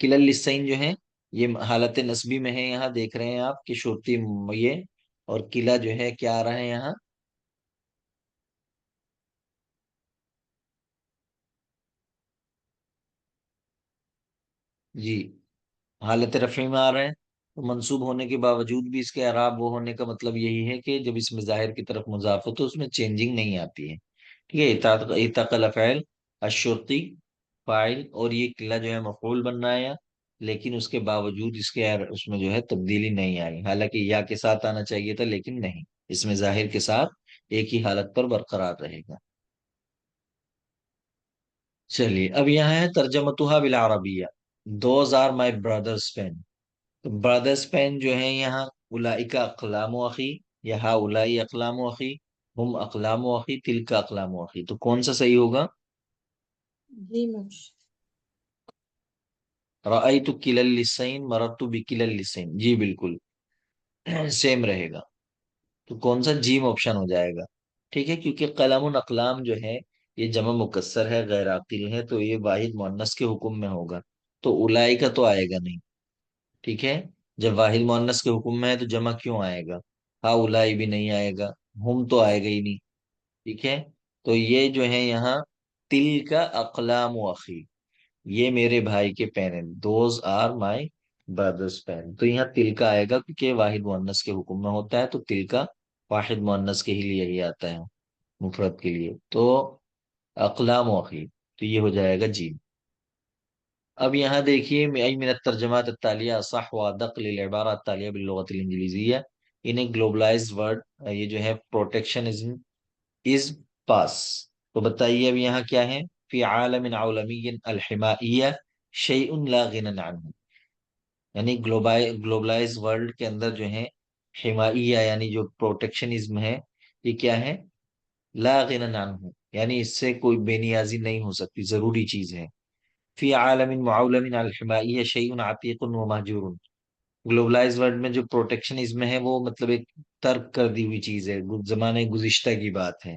قلع السین جو ہے یہ حالت نسبی میں ہے، یہاں دیکھ رہے ہیں آپ کہ شرطی یہ، اور قلعہ جو ہے کیا آ رہا ہے یہاں، جی حالت رفع میں آ رہا ہے، تو منصوب ہونے کے باوجود بھی اس کے اعراب وہ ہونے کا مطلب یہی ہے کہ جب اس میں ظاہر کی طرف مضاف ہو تو اس میں چینجنگ نہیں آتی ہے، ٹھیک ہے۔ اتقل فعل الشرطی فاعل، اور یہ قلعہ جو ہے مفعول بن رہا ہے لیکن اس کے باوجود اس میں جو ہے تبدیلی نہیں آئی، حالانکہ یا کے ساتھ آنا چاہیے تھا لیکن نہیں، اس میں ظاہر کے ساتھ ایک ہی حالت پر برقرار رہے گا۔ چلیے اب یہاں ہے ترجمتها بالعربیہ، those are my brothers pen, تو بردرز پین جو ہے یہاں اولئک اقلام و اخی، یا ہا اولائی اقلام و اخی، ہم اقلام و اخی، تلک اقلام و اخی، تو کون سا صحیح ہوگا؟ جی میم۔ رأیت کلا اللسین مررت بکلا اللسین، جی بالکل سیم رہے گا، تو کون سا؟ جیم آپشن ہو جائے گا، ٹھیک ہے، کیونکہ قلم اقلام جو ہے یہ جمع مکسر ہے، غیر عاقل ہے، تو یہ واحد مؤنث کے حکم میں ہوگا، تو اولائی کا تو آئے گا نہیں، ٹھیک ہے، جب واحد مؤنث کے حکم میں ہے تو جمع کیوں آئے گا؟ ہاں اولائی بھی نہیں آئے گا، ہم تو آئے گا ہی نہیں، ٹھیک ہے، تو یہ جو ہے یہاں تل کا اقلام و اخی، یہ میرے بھائی کے پین ہیں، those are my brothers pen, تو یہاں تل کا آئے گا کیونکہ واحد مؤنث کے حکم میں ہوتا ہے، تو تل کا واحد مؤنث کے ہی لیے ہی آتا ہے، مفرد کے لیے، تو اقلام و اخی، تو یہ ہو جائے گا جی۔ اب یہاں دیکھیے ای من الترجمات التالیہ صح و ادق للعبارة التالیہ باللغة الانجلیزیہ، ان گلوبلائزڈ ورڈ، یہ جو ہے پروٹیکشنزم از پاس، تو بتائیے اب یہاں کیا ہے؟ فی عالم عالمی الحمائیہ شیء لا غنى عنہ، یعنی گلوبلائز ورلڈ کے اندر جو ہے حمائیہ یعنی جو پروٹیکشنزم ہے، یہ کیا ہے؟ لا غنى عنہ، یعنی اس سے کوئی بے نیازی نہیں ہو سکتی، ضروری چیز ہے۔ فی عالم معولم علی الحمائیہ شیء عتیق و مہجور، گلوبلائز ورلڈ میں جو پروٹیکشنزم ہے وہ مطلب ایک ترک کر دی ہوئی چیز ہے، زمانے گزشتہ کی بات ہے،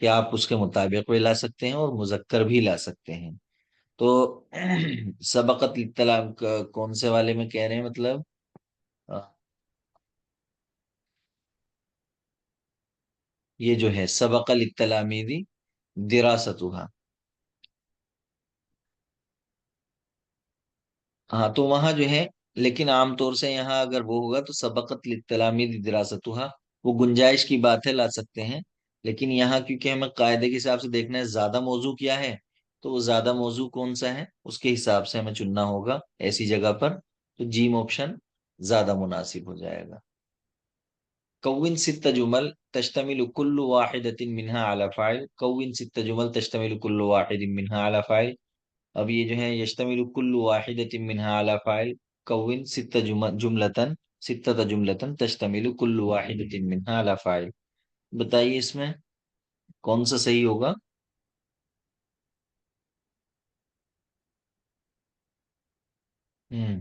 کہ آپ اس کے مطابق بھی لا سکتے ہیں اور مذکر بھی لا سکتے ہیں. تو سبقت اطلاع کون سے والے میں کہہ رہے ہیں مطلب یہ جو ہے سبق للتلامیذ دراستها. ہاں تو وہاں جو ہے، لیکن عام طور سے یہاں اگر وہ ہوگا تو سبقت للتلامیذ دراستها، وہ گنجائش کی بات ہے، لا سکتے ہیں. لیکن یہاں کیونکہ ہمیں قاعدے کے حساب سے دیکھنا ہے زیادہ موضوع کیا ہے، تو وہ زیادہ موضوع کون سا ہے اس کے حساب سے ہمیں چننا ہوگا ایسی جگہ پر. تو جیم آپشن زیادہ مناسب ہو جائے گا. کون ست جمل تشتمل كل واحدة منها على فاعل. کون ست جمل تشتمل كل واحد منها على فاعل. اب یہ جو ہے یشتمل كل واحدة منها على فاعل. کون ست جملتن ستة جملتن تشتمل كل واحدة منها على فاعل. بتائیے اس میں کون سا صحیح ہوگا؟ ہم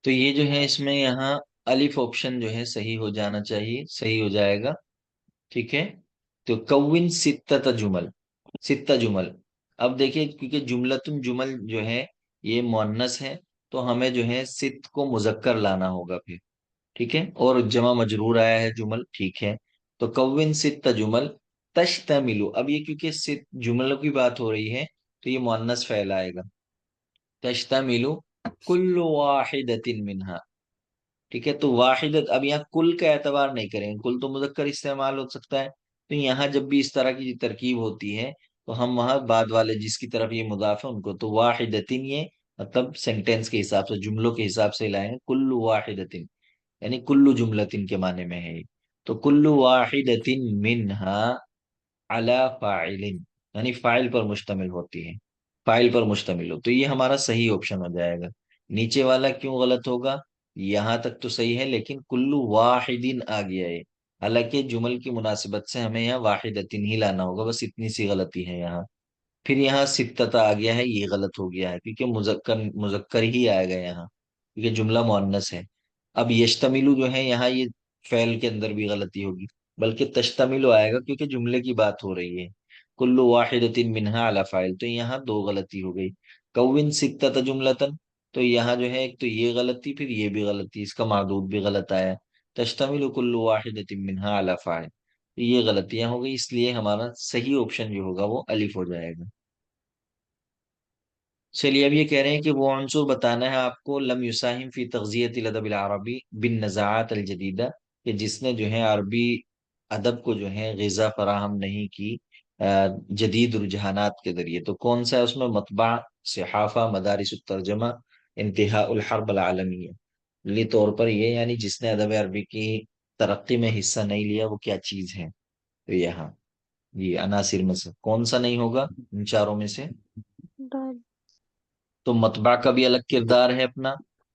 تو یہ جو ہے اس میں یہاں الف آپشن جو ہے صحیح ہو جانا چاہیے، صحیح ہو جائے گا. ٹھیک ہے. تو کون ستۃ جمل، ستہ جمل. اب دیکھیں کیونکہ جملتن جمل جو ہے یہ مؤنث ہے، تو ہمیں جو ہے ست کو مذکر لانا ہوگا پھر. ٹھیک ہے. اور جمع مجرور آیا ہے جمل، ٹھیک ہے. تو کون ستہ جمل تشتمل. اب یہ کیونکہ ست جملوں کی بات ہو رہی ہے تو یہ مؤنث فعل آئے گا. تشتمل کل واحدۃ منها. ٹھیک ہے. تو واحد، اب یہاں کل کا اعتبار نہیں کریں گے، کل تو مذکر استعمال ہو سکتا ہے. تو یہاں جب بھی اس طرح کی ترکیب ہوتی ہے تو ہم وہاں بعد والے جس کی طرف یہ مضاف ہے ان کو تو واحدتن، یہ مطلب سینٹینس کے حساب سے، جملوں کے حساب سے لائیں گے. کل واحدتن یعنی کلو جملتن کے معنی میں ہے یہ. تو کلو واحدتن منہا علی فاعل، یعنی فاعل پر مشتمل ہوتی ہے، فاعل پر مشتمل ہو. تو یہ ہمارا صحیح آپشن ہو جائے گا. نیچے والا کیوں غلط ہوگا؟ یہاں تک تو صحیح ہے لیکن کلو واحدین آ گیا ہے. حالانکہ جمل کی مناسبت سے ہمیں یہاں واحدتن ہی لانا ہوگا، بس اتنی سی غلطی ہے یہاں. پھر یہاں ستتا آ گیا ہے، یہ غلط ہو گیا ہے کیونکہ مذکر مذکر ہی آئے گا یہاں، کیونکہ جملہ مؤنث ہے. اب یشتملو جو ہے یہاں یہ فعل کے اندر بھی غلطی ہوگی، بلکہ تشتملو آئے گا کیونکہ جملے کی بات ہو رہی ہے. کلو واحدۃ منہا علی فاعل، تو یہاں دو غلطی ہو گئی. کون ستۃ جملتن، تو یہاں جو ہے ایک تو یہ غلطی، پھر یہ بھی غلطی، اس کا معدود بھی غلط آیا. تشتمل کل واحدۃ منہا علی فاعل، یہ غلطیاں ہو گئی، اس لیے ہمارا صحیح آپشن جو ہوگا وہ الف ہو جائے گا. چلیے اب یہ کہہ رہے ہیں کہ وہ عنصر بتانا ہے آپ کو لم یساہم فی تغذیۃ الادب العربی بالنزاعات الجدیدہ، کہ جس نے جو ہے عربی ادب کو جو ہے غذا فراہم نہیں کی جدید رجحانات کے ذریعے. تو کون سا ہے اس میں؟ مطبع، صحافہ، مدارس الترجمہ، انتہاء الحرب العالمیہ. لی طور پر یہ یعنی جس نے ادب عربی کی ترقی میں حصہ نہیں لیا وہ کیا چیز ہے. تو یہاں یہ عناصر میں سے کون سا نہیں ہوگا ان چاروں میں سے؟ ڈال تو مطبع کا بھی الگ کردار ہے اپنا،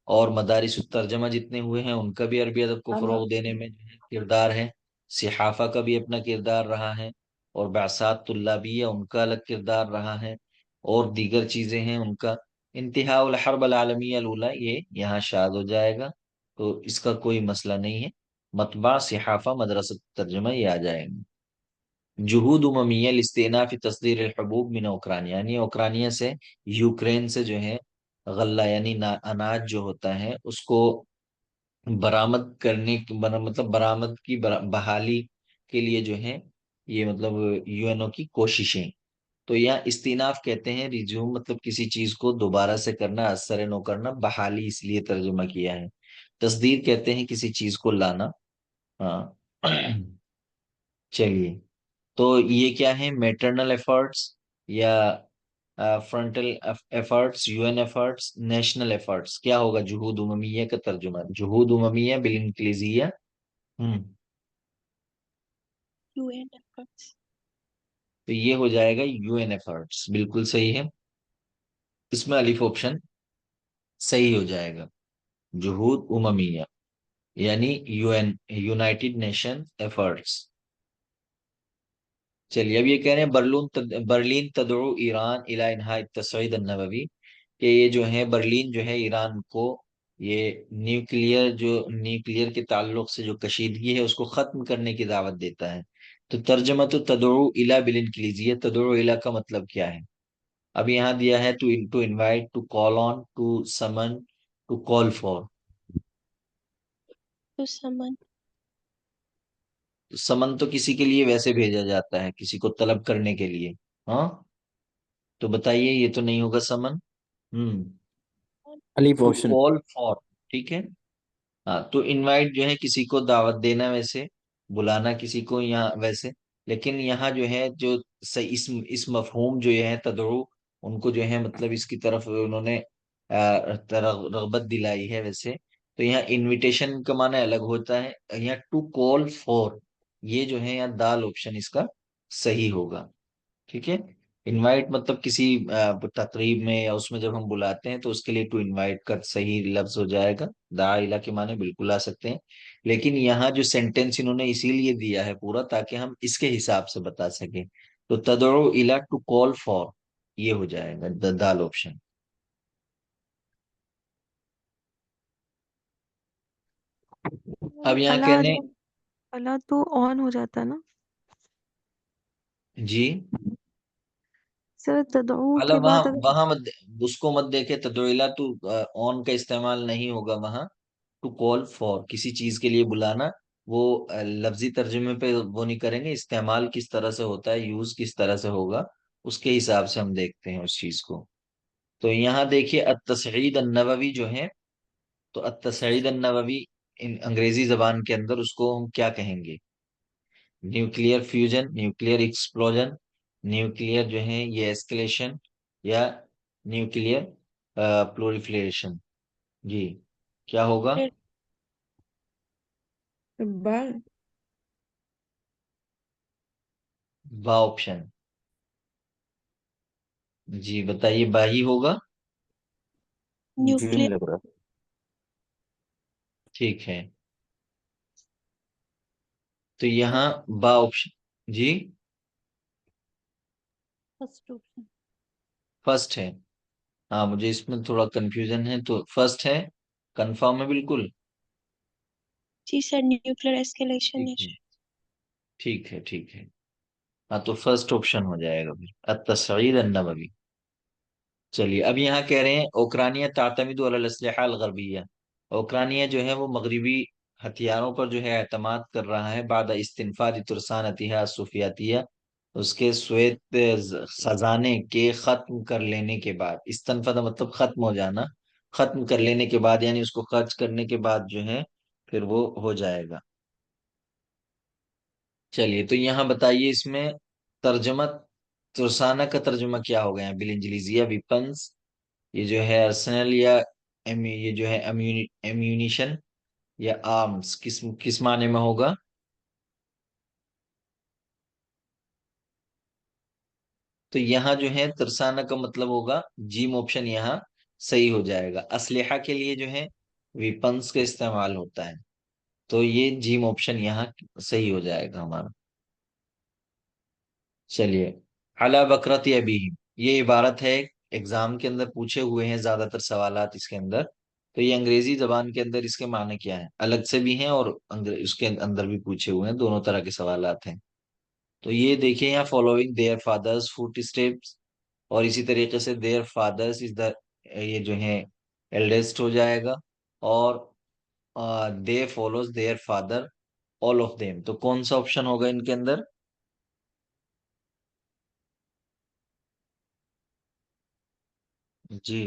اور مدارس الترجمہ جتنے ہوئے ہیں ان کا بھی عربی ادب کو انا فروغ دینے میں جو ہے کردار ہے. صحافہ کا بھی اپنا کردار رہا ہے، اور بعثات طلابیہ ان کا الگ کردار رہا ہے، اور دیگر چیزیں ہیں ان کا. انتہاء الحرب العالمیہ الاولی یہ یہاں شاذ ہو جائے گا، تو اس کا کوئی مسئلہ نہیں ہے. مطبع، صحافہ، مدرسۃ ترجمہ یہ آ جائیں گے. جہود اممیہ لاستئناف تصدیر الحبوب من اوکرانیہ، یعنی اوکرانیہ سے، یوکرین سے جو ہے غلہ یعنی اناج جو ہوتا ہے اس کو برآمد کرنے مطلب برآمد کی بحالی کے لیے جو ہے یہ مطلب یو این او کی کوششیں. تو یہاں استیناف کہتے ہیں ریزیوم، مطلب کسی چیز کو دوبارہ سے کرنا، از سر نو کرنا. بحالی اس لیے ترجمہ کیا ہے. تصدیر کہتے ہیں کسی چیز کو لانا. ہاں چلیے. تو یہ کیا ہے؟ میٹرنل ایفرٹس یا frontal efforts, U N efforts, national efforts. کیا ہوگا جہود اممیہ کا ترجمہ؟ جہود اممیہ بالانگلیزیہ. ہم UN efforts. تو یہ ہو جائے گا یو این ایفرٹس، بالکل صحیح ہے. اس میں الف آپشن صحیح ہو جائے گا. جہود اممیہ یعنی U N, united nation efforts. چلیے اب یہ کہہ رہے ہیں برلین تدعو ایران الی انہاء التصعید النووی، کہ یہ جو ہے برلین جو ہے ایران کو یہ نیوکلیئر کے تعلق سے جو کشیدگی ہے اس کو ختم کرنے کی دعوت دیتا ہے. تو ترجمہ تو تدعو الا بالانکلیزیہ، تدعو الا کا مطلب کیا ہے؟ اب یہاں دیا ہے to invite, to call on, to summon, to call for. تو سمن. سمن تو کسی کے لیے ویسے بھیجا جاتا ہے، کسی کو طلب کرنے کے لیے. ہاں تو بتائیے یہ تو نہیں ہوگا سمن. ہوں الف ٹو آپشن. Call four. ٹھیک ہے. ہاں تو انوائٹ جو ہے کسی کو دعوت دینا، ویسے بلانا کسی کو یہاں ویسے. لیکن یہاں جو ہے جو اس مفہوم جو یہ ہے تدعو، ان کو جو ہے مطلب اس کی طرف انہوں نے رغبت دلائی ہے ویسے. تو یہاں انویٹیشن کا معنی الگ ہوتا ہے. یہاں ٹو کال فور، یہ جو ہے یہاں دال آپشن اس کا صحیح ہوگا. ٹھیک ہے. انوائٹ مطلب کسی تقریب میں یا اس میں جب ہم بلاتے ہیں تو اس کے لیے ٹو انوائٹ کا صحیح لفظ ہو جائے گا. دعا الہ کے معنی بالکل آ سکتے ہیں. لیکن یہاں جو سینٹینس انہوں نے اسی لیے دیا ہے پورا تاکہ ہم اس کے حساب سے بتا سکیں. تو تدعو الہ ٹو کال فور، یہ ہو جائے گا دال آپشن. اب یہاں اللہ کہنے. جب اللہ تو آن ہو جاتا ہے نا جی سر، تدعو اللہ کے وہاں بعد اگر وہاں مت اس کو مت دیکھے. تدعو الہ تو آن کا استعمال نہیں ہوگا وہاں. ٹو کال فور کسی چیز کے لیے بلانا، وہ لفظی ترجمے پہ وہ نہیں کریں گے. استعمال کس طرح سے ہوتا ہے، یوز کس طرح سے ہوگا، اس کے حساب سے ہم دیکھتے ہیں اس چیز کو. تو یہاں دیکھیے التصعید النووی جو ہے، تو التصعید النووی انگریزی زبان کے اندر اس کو ہم کیا کہیں گے؟ Nuclear fusion, nuclear explosion, nuclear جو ہے یہ ایسکلیشن، یا نیوکلیئر پلوریفلیشن. جی کیا ہوگا؟ بال. با آپشن. جی بتائیے، با ہی ہوگا. مجھے نہیں نیوکلیئر لگ رہا. ٹھیک ہے. تو یہاں با آپشن. جی فرسٹ آپشن. فرسٹ ہے. ہاں مجھے اس میں تھوڑا کنفیوژن ہے، تو فرسٹ ہے. کنفرم ہے بالکل. جی سر، نیوکلیئر ایسکیلیشن. ٹھیک ہے ٹھیک ہے ٹھیک ہے. ہاں تو فرسٹ آپشن ہو جائے گا پھر التصعید النووی. چلیے اب یہاں کہہ رہے ہیں اوکرانیہ تعتمد علی الاسلحہ الغربیہ. اوکرانیہ جو ہے وہ مغربی ہتھیاروں پر جو ہے اعتماد کر رہا ہے بعد استنفاد ترسانتها الصوفیاتیہ، اس کے سویت خزانے کے ختم کر لینے کے بعد. استنفاد مطلب ختم ہو جانا، ختم کر لینے کے بعد یعنی اس کو خرچ کرنے کے بعد جو ہے پھر وہ ہو جائے گا. چلیے تو یہاں بتائیے اس میں ترجمہ ترسانہ کا ترجمہ کیا ہو گیا؟ بالانجلیزیہ ویپنس، یہ جو ہے ارسنل، یا یہ جو ہے ایمیونیشن، یا آرمز، کس معنی میں ہوگا؟ تو یہاں جو ہے ترسانہ کا مطلب ہوگا جیم آپشن یہاں صحیح ہو جائے گا. اسلحہ کے لیے جو ہے ویپنس کا استعمال ہوتا ہے، تو یہ جیم آپشن یہاں صحیح ہو جائے گا ہمارا. چلیے علی بکرت ابیہم، یہ عبارت ہے ایگزام کے اندر پوچھے ہوئے ہیں زیادہ تر سوالات اس کے اندر. تو یہ انگریزی زبان کے اندر اس کے معنی کیا ہے؟ الگ سے بھی ہیں اور اس کے اندر بھی پوچھے ہوئے ہیں، دونوں طرح کے سوالات ہیں. تو یہ دیکھیں یہاں following their fathers footsteps, اور اسی طریقے سے دیئر فادرز از دا، یہ جو ہے ایلڈسٹ ہو جائے گا. اور they follows their father all of them, تو کون سا آپشن ہوگا ان کے اندر؟ جی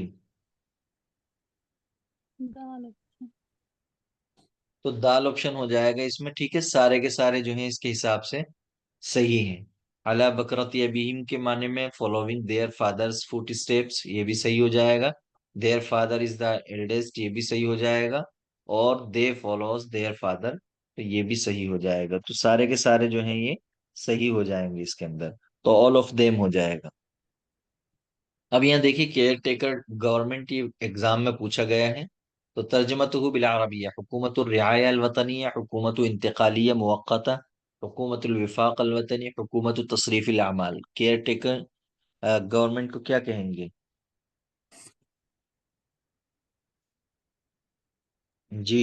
دال. تو دال آپشن ہو جائے گا اس میں. ٹھیک ہے، سارے کے سارے جو ہیں اس کے حساب سے صحیح ہیں. علی بکرت ابیہم کے معنی میں following their fathers footsteps, یہ بھی صحیح ہو جائے گا. Their father is the eldest, یہ بھی صحیح ہو جائے گا. اور دے فالوز دیئر فادر، تو یہ بھی صحیح ہو جائے گا. تو سارے کے سارے جو ہیں یہ صحیح ہو جائیں گے اس کے اندر. تو آل آف دیم ہو جائے گا. اب یہاں دیکھیے کیئر ٹیکر گورنمنٹ ایگزام میں پوچھا گیا ہے. تو ترجمته بالعربیہ حکومت الرعایہ الوطنیہ، حکومت انتقالیہ موقتہ، حکومت الوفاق الوطنی، حکومت تصریف الاعمال. کیئر ٹیکر گورنمنٹ کو کیا کہیں گے؟ جی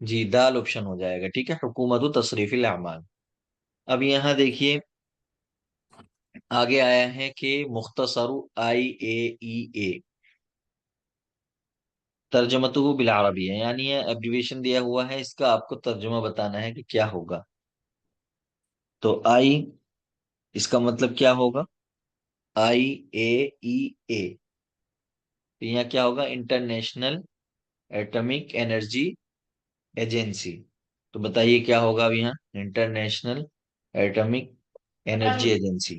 جی دال آپشن ہو جائے گا، ٹھیک ہے، حکومت تصریف الاعمال۔ اب یہاں دیکھیے آگے آیا ہے کہ مختصر آئی اے ای اے ترجمتہ بالعربی ہے، یعنی یہ ایبریویشن دیا ہوا ہے، اس کا آپ کو ترجمہ بتانا ہے کہ کیا ہوگا۔ تو آئی، اس کا مطلب کیا ہوگا؟ آئی اے ای اے، تو یہاں کیا ہوگا؟ International atomic energy agency. تو بتائیے کیا ہوگا اب یہاں؟ انٹرنیشنل ایٹمک انرجی ایجنسی،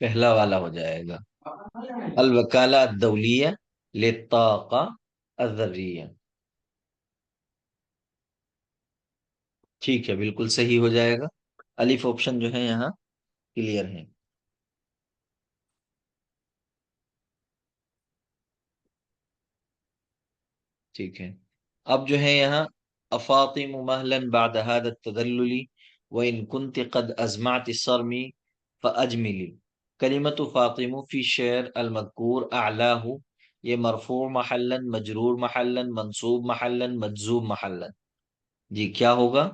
پہلا والا ہو جائے گا، الوکالہ الدولیہ للطاقہ الذریہ۔ ٹھیک ہے، بالکل صحیح ہو جائے گا، الف آپشن جو ہے یہاں کلیئر ہے۔ ٹھیک ہے، اب جو ہے یہاں افاطم مہلا بعد هذا التدلل وان كنت قد ازمعت الصرم فاجملی۔ کلمت فاطم فی الشعر المذکور اعلاه، یہ مرفوع محلا، مجرور محلا، منصوب محلا، مجزوم محلا۔ جی کیا ہوگا؟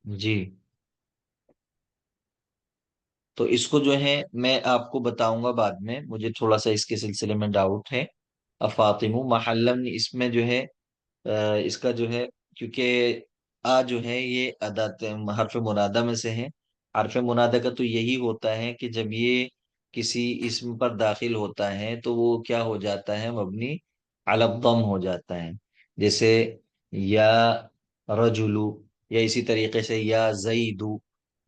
جی تو اس کو جو ہے میں آپ کو بتاؤں گا بعد میں، مجھے تھوڑا سا اس کے سلسلے میں ڈاؤٹ ہے۔ افاطم محلم، اس میں جو ہے اس کا جو ہے، کیونکہ آ جو ہے یہ ادات حرف منادہ میں سے ہے۔ حرف منادہ کا تو یہی ہوتا ہے کہ جب یہ کسی اسم پر داخل ہوتا ہے تو وہ کیا ہو جاتا ہے؟ مبنی علی الضم ہو جاتا ہے، جیسے یا رجلو، یا اسی طریقے سے یا زیدو،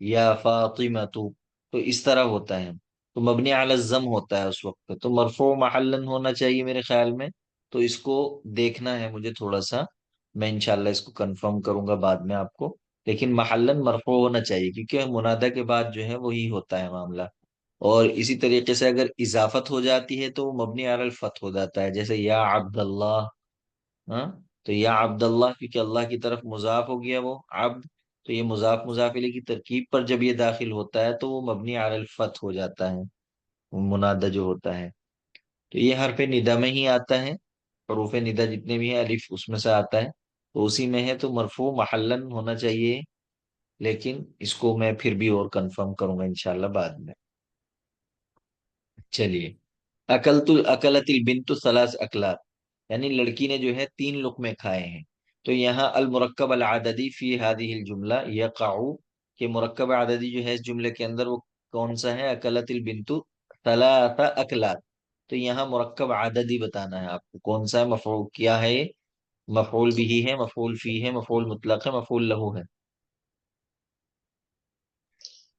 یا فاطمتو، تو اس طرح ہوتا ہے، تو مبنی علی الضم ہوتا ہے اس وقت پہ، تو مرفوع محلن ہونا چاہیے میرے خیال میں۔ تو اس کو دیکھنا ہے مجھے تھوڑا سا، میں انشاءاللہ اس کو کنفرم کروں گا بعد میں آپ کو، لیکن محلن مرفوع ہونا چاہیے کیونکہ منادہ کے بعد جو ہے وہی ہوتا ہے معاملہ۔ اور اسی طریقے سے اگر اضافت ہو جاتی ہے تو وہ مبنی علی الفتح ہو جاتا ہے، جیسے یا عبد اللہ، ہاں، تو یا عبد اللہ کیونکہ اللہ کی طرف مضاف ہو گیا وہ عبد، تو یہ مضاف مضاف الیہ کی ترکیب پر جب یہ داخل ہوتا ہے تو وہ مبنی علی الفتح ہو جاتا ہے، منادہ جو ہوتا ہے۔ تو یہ حرف ندا میں ہی آتا ہے، حروف ندا جتنے بھی ہیں الف اس میں سے آتا ہے، تو اسی میں ہے، تو مرفوع محلن ہونا چاہیے، لیکن اس کو میں پھر بھی اور کنفرم کروں گا انشاءاللہ بعد میں۔ چلیے، اکلت البنت ثلاث اکلات، یعنی لڑکی نے جو ہے 3 لقمے کھائے ہیں۔ تو یہاں المرکب العددی فی هذه الجملہ یقع، کہ مرکب عددی جو ہے اس جملے کے اندر وہ کون سا ہے؟ اکلت البنت ثلاث اکلات، تو یہاں مرکب عددی بتانا ہے آپ کو کون سا ہے، مفعول کیا ہے یہ؟ مفعول بھی ہے، مفعول فی ہے، مفعول مطلق ہے، مفعول لہو ہے۔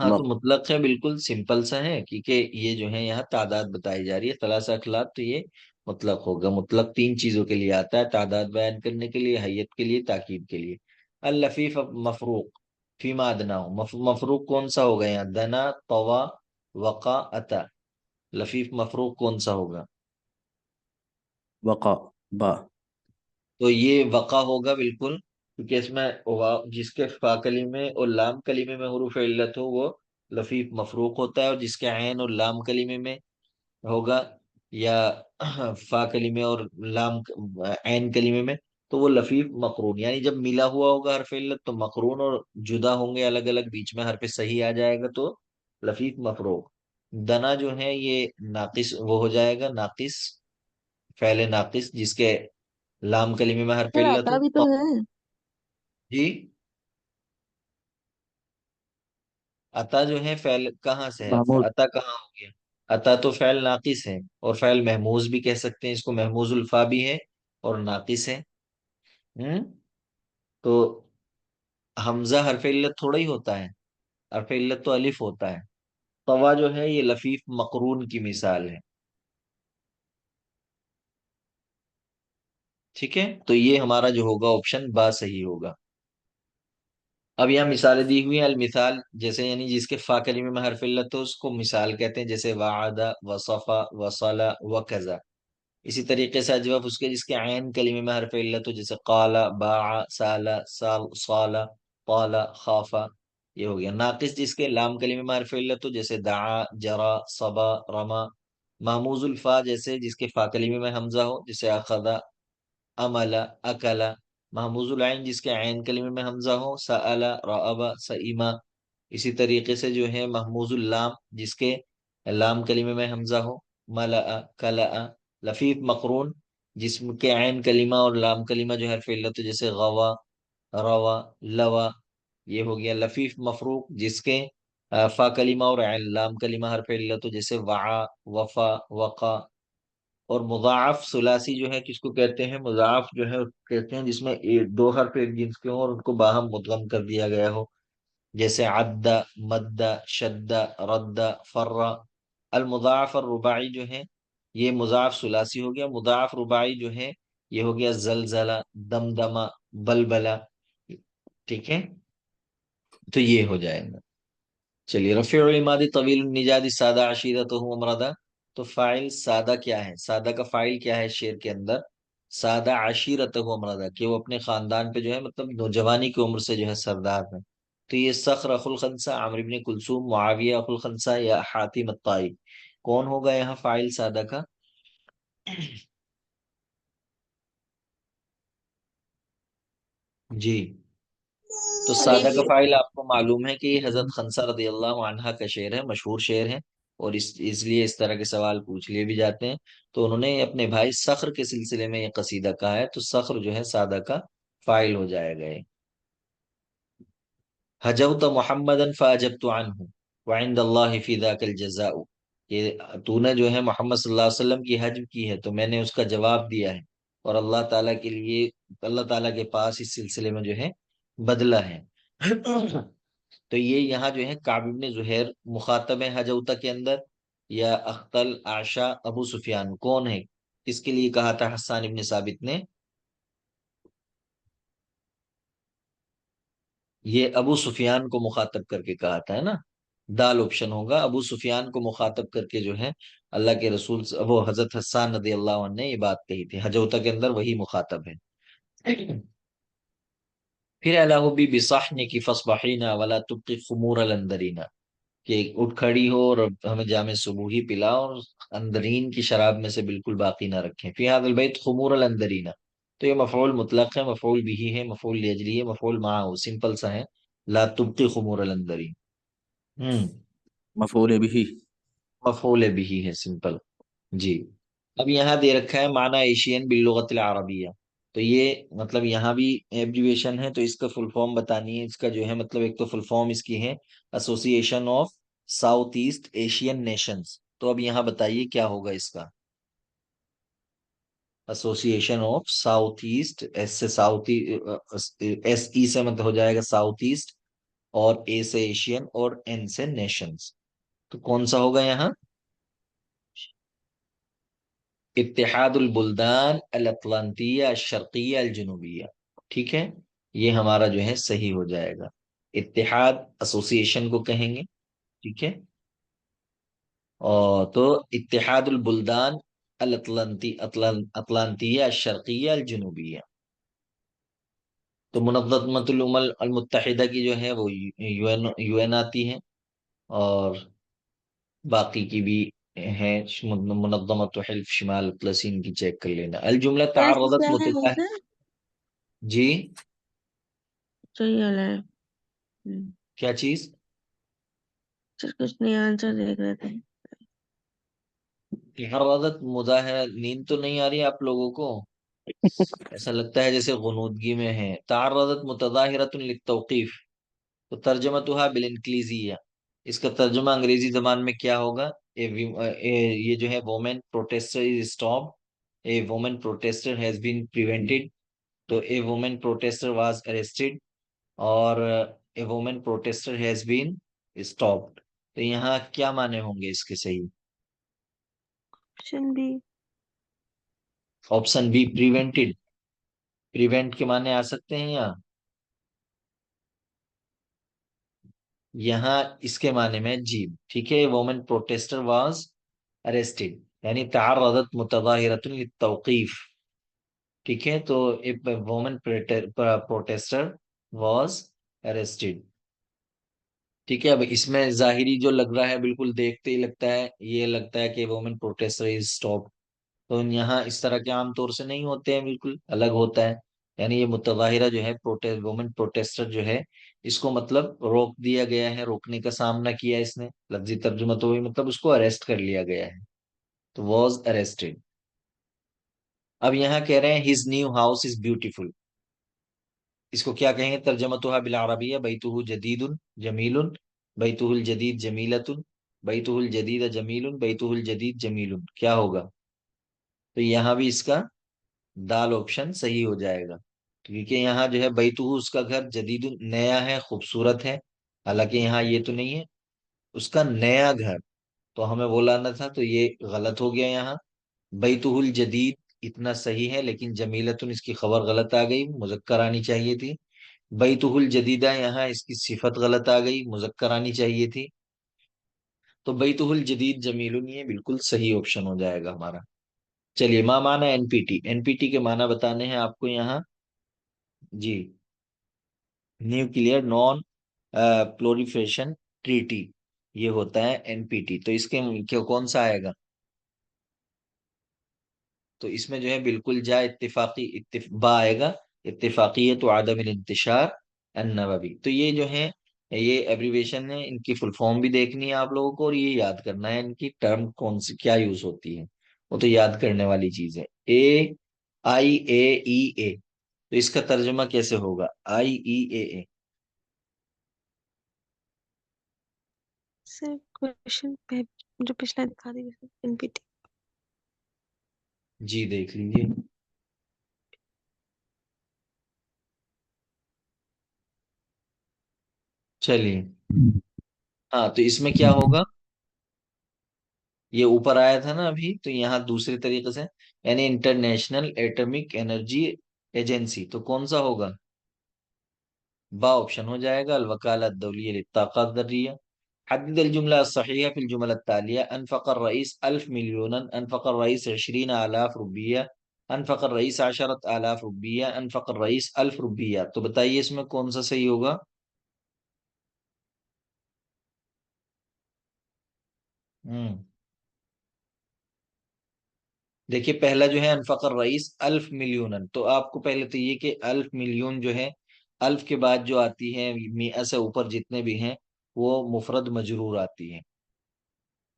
ہاں تو مطلق مطلق ہے، بالکل سمپل سا ہے، کیونکہ یہ جو ہے یہاں تعداد بتائی جا رہی ہے، ثلاثہ اخلاق، تو یہ مطلق ہوگا۔ مطلق 3 چیزوں کے لیے آتا ہے، تعداد بیان کرنے کے لیے، حیت کے لیے، تاکید کے لیے۔ اللفیف مفروق فیما ادنا، مفروق کون سا ہوگا یہاں؟ دنا، طوا، وقا، اتا۔ لفیف مفروق کون سا ہوگا؟ وقع با تو یہ وقع ہوگا بالکل، کیونکہ اس میں جس کے فا کلیمے اور لام کلیمے میں حروف علت ہو وہ لفیف مفروق ہوتا ہے، اور جس کے عین اور لام کلیمے میں ہوگا، یا فا کلیمے اور لام عین کلیمے میں، تو وہ لفیف مقرون، یعنی جب ملا ہوا ہوگا حرف علت تو مقرون، اور جدا ہوں گے الگ الگ، بیچ میں حرف صحیح آ جائے گا تو لفیف مفروق۔ دنا جو ہے یہ ناقص وہ ہو جائے گا، ناقص، فعل ناقص جس کے لام کلیمے میں حرف سر علت آتا ہو بھی تو ہے۔ جی عطا جو ہے فعل کہاں سے ہے؟ معمول عطا کہاں ہو گیا؟ عطا تو فعل ناقص ہے، اور فعل محموز بھی کہہ سکتے ہیں اس کو، محموز الفا بھی ہے اور ناقص ہے۔ ہم تو حمزہ حرف علت تھوڑا ہی ہوتا ہے، حرف علت تو الف ہوتا ہے۔ طوا جو ہے یہ لفیف مقرون کی مثال ہے، ٹھیک ہے، تو یہ ہمارا جو ہوگا آپشن با صحیح ہوگا۔ اب یہاں مثالیں دی ہوئی ہیں، المثال جیسے یعنی جس کے فا کلیمے میں حرف علت ہو اس کو مثال کہتے ہیں، جیسے وعدہ، وصفا، وصلا، وکذا۔ اسی طریقے سے اجوف اس کے جس کے عین کلمے میں حرف علت ہو، جیسے قال، باع، سال، صال، قال، خافا، یہ ہو گیا۔ ناقص جس کے لام کلمے میں حرف علت ہو، جیسے دعا، جرا، صبا، رما۔ محموز الفا جیسے جس کے فا کلمے میں حمزہ ہو، جیسے اخذا، عمل، اکل۔ محموز العین جس کے عین کلمے میں حمزہ ہو، سأل، رأب، سئیما۔ اسی طریقے سے جو ہے محموز اللام جس کے لام کلمے میں حمزہ ہو، ملأ، کلأ۔ لفیف مقرون جس کے عین کلمہ اور لام کلمہ جو حرف علت ہو، جیسے غوا، روا، لوا، یہ ہو گیا۔ لفیف مفروق جس کے فا کلمہ اور عین لام کلمہ حرف علت ہو، جیسے وعا، وفا، وقا۔ اور مضاعف ثلاثی جو ہے کس کو کہتے ہیں؟ مضاعف جو ہے کہتے ہیں جس میں دو حرف ایک جنس کے ہوں اور ان کو باہم مدغم کر دیا گیا ہو، جیسے عد، مد، شد، رد، فر۔ المضاعف الرباعی جو ہے یہ مضاعف ثلاثی ہو گیا۔ مضاعف رباعی جو ہے یہ ہو گیا زلزلہ، دمدمہ، بلبلہ، ٹھیک ہے؟ تو یہ ہو جائے گا۔ چلیے، رفیع العماد طویل النجاد سادہ عشیرتہ امردا۔ تو فاعل سادہ کیا ہے؟ سادہ کا فاعل کیا ہے شعر کے اندر؟ سادہ عشیرتہ امردا، کہ وہ اپنے خاندان پہ جو ہے مطلب نوجوانی کی عمر سے جو ہے سردار ہے۔ تو یہ صخر اخو الخنسا، عمرو بن کلثوم، معاویہ اخو الخنسا یا حاتم الطائی، کون ہوگا یہاں فاعل سادہ کا؟ جی، تو سادہ کا فاعل آپ کو معلوم ہے کہ یہ حضرت خنسا رضی اللہ عنہا کا شعر ہے، مشہور شعر ہے، اور اس لیے اس طرح کے سوال پوچھ لیے بھی جاتے ہیں۔ تو انہوں نے اپنے بھائی صخر کے سلسلے میں یہ قصیدہ کہا ہے، تو صخر جو ہے سادہ کا فاعل ہو جائے گا۔ حجوت محمدا فاجبت عنہ وعند اللہ فی ذاک الجزاء، کہ تو نے جو ہے محمد صلی اللہ علیہ وسلم کی حجب کی ہے تو میں نے اس کا جواب دیا ہے، اور اللہ تعالیٰ کے لیے، اللہ تعالیٰ کے پاس اس سلسلے میں جو ہے بدلہ ہے۔ تو یہ یہاں جو ہے کعب بن زہیر مخاطب ہے حجوتہ کے اندر، یا اختل، عائشہ، ابو سفیان، کون ہے؟ کس کے لیے کہا تھا حسان ابن ثابت نے؟ یہ ابو سفیان کو مخاطب کر کے کہا تھا، ہے نا؟ دال آپشن ہوگا، ابو سفیان کو مخاطب کر کے جو ہے اللہ کے رسول وہ حضرت حسان رضی اللہ عنہ نے یہ بات کہی تھی، حجوتہ کے اندر وہی مخاطب ہے۔ پھر اللہ بھی بصحن کی فصبحینا ولا تبقی خمور الاندرینا، کہ اٹھ کھڑی ہو اور ہمیں جام صبوحی پلا، اور اندرین کی شراب میں سے بالکل باقی نہ رکھیں۔ فی هذا البیت خمور الاندرینا، تو یہ مفعول مطلق ہے، مفعول بھی ہے، مفعول لاجلی ہے، مفعول معه، سمپل سا ہے، لا تبقی خمور الاندرین۔ مفعول به۔ مفعول بھی ہے، سمپل۔ جی، اب یہاں دے رکھا ہے معنی ایشین باللغت العربیہ، تو یہ مطلب یہاں بھی ایبریویشن ہے، تو اس کا فل فارم بتانی ہے۔ اس کا جو ہے مطلب ایک تو فل فارم اس کی ہے ایسوسی ایشن of south East Asian nations, تو اب یہاں بتائیے کیا ہوگا اس کا؟ ایسوسی ایشن آف ساؤتھ ایسٹ، ایس سے ساؤتھ، ایس ای سے مطلب ہو جائے گا ساؤتھ ایسٹ، اور اے سے ایشین، اور این سے نیشنز، تو کون سا ہوگا یہاں؟ اتحاد البلدان الاطلنطیہ الشرقیہ الجنوبیہ، ٹھیک ہے؟ یہ ہمارا جو ہے صحیح ہو جائے گا۔ اتحاد ایسوسی ایشن کو کہیں گے، ٹھیک ہے؟ اور تو اتحاد البلدان اطلنطیہ الشرقیہ الجنوبیہ، تو منظمۃ الامم المتحدہ کی جو ہے وہ یو این آتی ہے، اور باقی کی بھی ہیں، منظمۃ حلف شمال اطلسی، ان کی چیک کر لینا۔ الجملہ تعرضت کیا ہے متضح، ویسے؟ جی صحیح والا ہے۔ کیا چیز؟ سر کچھ نہیں آنسر دیکھ رہے تھے۔ تعرضت مظاہرہ، نیند تو نہیں آ رہی آپ لوگوں کو؟ ایسا لگتا ہے جیسے غنودگی میں ہے۔ تعرضت متظاہرۃ للتوقیف، تو ترجمتها بالانگلیزیہ، اس کا ترجمہ انگریزی زبان میں کیا ہوگا؟ یہ جو ہے woman protester is stop, a woman protester has been prevented, تو a woman protester was arrested, اور a woman protester has been stopped, تو یہاں کیا معنی ہوں گے اس کے صحیح؟ Option B. Option B prevented, prevent کے معنی آ سکتے ہیں یہاں اس کے معنی میں جی، ٹھیک ہے؟ وومن پروٹیسٹر واز اریسٹڈ، یعنی تعرضت متظاہرۃ للتوقیف. ٹھیک ہے، تو وومن پروٹیسٹر واز arrested. ٹھیک ہے، اب اس میں ظاہری جو لگ رہا ہے بالکل دیکھتے ہی لگتا ہے، یہ لگتا ہے کہ وومن پروٹیسٹر از اسٹاپ. تو یہاں اس طرح کے عام طور سے نہیں ہوتے ہیں، بالکل الگ ہوتا ہے. یعنی یہ متظاہرہ جو ہے وومن پروٹیسٹر جو ہے، اس کو مطلب روک دیا گیا ہے، روکنے کا سامنا کیا اس نے. لفظی ترجمہ تو وہی، مطلب اس کو اریسٹ کر لیا گیا ہے. تو واز اریسٹڈ. اب یہاں کہہ رہے ہیں his new house is beautiful. اس کو کیا کہیں گے؟ ترجمتها بالعربیہ بیتہ جدید جمیل، بیتہ الجدید جمیلۃ، بیتہ الجدید جمیل، بیتہ الجدید جمیل. کیا ہوگا؟ تو یہاں بھی اس کا دال آپشن صحیح ہو جائے گا، کیونکہ یہاں جو ہے بیتہ اس کا گھر جدید نیا ہے، خوبصورت ہے. حالانکہ یہاں یہ تو نہیں ہے اس کا نیا گھر، تو ہمیں وہ لانا تھا، تو یہ غلط ہو گیا یہاں. بیتہ الجدید اتنا صحیح ہے، لیکن جمیلتن اس کی خبر غلط آ گئی، مذکر آنی چاہیے تھی. بیتہ الجدیدہ یہاں اس کی صفت غلط آ گئی، مذکر آنی چاہیے تھی. تو بیتہ الجدید جمیل یہ بالکل صحیح آپشن ہو جائے گا ہمارا. چلیے، ما معنی N P T. N P T کے معنی بتانے ہیں آپ کو یہاں. جی، نیوکلیئر نان پرولیفریشن ٹریٹی، یہ ہوتا ہے این پی ٹی. تو اس کے کون سا آئے گا؟ تو اس میں جو ہے بالکل جا اتفاقی با آئے گا. اتفاقیت و عدم الانتشار النووی. تو یہ جو ہے یہ ایبریویشن ہے، ان کی فل فارم بھی دیکھنی ہے آپ لوگوں کو، اور یہ یاد کرنا ہے ان کی ٹرم کون سی کیا یوز ہوتی ہے، وہ تو یاد کرنے والی چیز ہے. AIAEA، تو اس کا ترجمہ کیسے ہوگا؟ IEAA. سر کوشچن جو پچھلا دکھا دیجیے ان پی ٹی. جی دیکھ لیجیے. چلیے، ہاں تو اس میں کیا ہوگا؟ یہ اوپر آیا تھا نا ابھی، تو یہاں دوسرے طریقے سے، یعنی انٹرنیشنل ایٹمک انرجی ایجنسی. تو کون سا ہوگا؟ با آپشن ہو جائے گا، الوکالہ الدولیہ للطاقة الذرية. حدد الجملة الصحيحة في الجمل التالية: أنفق الرئيس 1000 مليونا، أنفق الرئيس 20,000 روپیہ، أنفق الرئيس 10,000 روپیہ، أنفق الرئيس 1000 روپیہ. تو بتائیے اس میں کون سا صحیح ہوگا؟ دیکھیے پہلا جو ہے انفق الرئیس 1000 ملین، تو آپ کو پہلے تو یہ کہ 1000 ملین جو ہے، الف کے بعد جو آتی ہے میاں سے اوپر جتنے بھی ہیں وہ مفرد مجرور آتی ہے،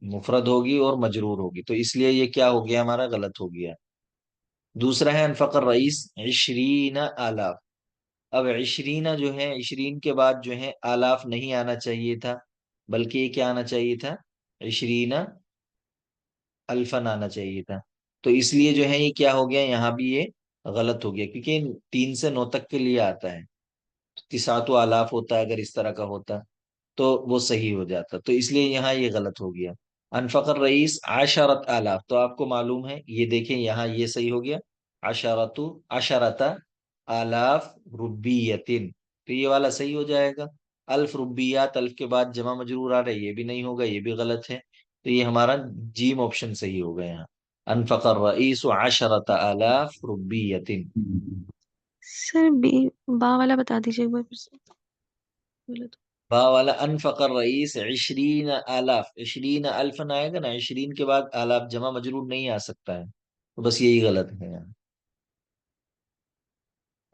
مفرد ہوگی اور مجرور ہوگی، تو اس لیے یہ کیا ہو گیا ہمارا؟ غلط ہو گیا. دوسرا ہے انفق الرئیس 20,000. اب 20 جو ہے، 20 کے بعد جو ہے آلاف نہیں آنا چاہیے تھا، بلکہ یہ کیا آنا چاہیے تھا؟ 20 الفن آنا چاہیے تھا. تو اس لیے جو ہے یہ کیا ہو گیا یہاں بھی؟ یہ غلط ہو گیا، کیونکہ 3 سے 9 تک کے لیے آتا ہے، تسعۃ آلاف ہوتا ہے. اگر اس طرح کا ہوتا تو وہ صحیح ہو جاتا، تو اس لیے یہاں یہ غلط ہو گیا. انفق الرئیس 10,000، تو آپ کو معلوم ہے، یہ دیکھیں یہاں یہ صحیح ہو گیا، 10,000 روپیتن. تو یہ والا صحیح ہو جائے گا. الف روپیات، الف کے بعد جمع مجرور آ رہا ہے، یہ بھی نہیں ہوگا، یہ بھی غلط ہے. تو یہ ہمارا جیم آپشن صحیح ہو گیا یہاں. انفق الرئیس 10,000 روپیتن. سر بی با والا بتا دیجیے ایک بار پھر سے. بولے تو با والا انفق الرئیس 20,000، 20,000 آئے گا نا، 20 کے بعد آلاف جمع مجرور نہیں آ سکتا ہے، تو بس یہی غلط ہے یہاں.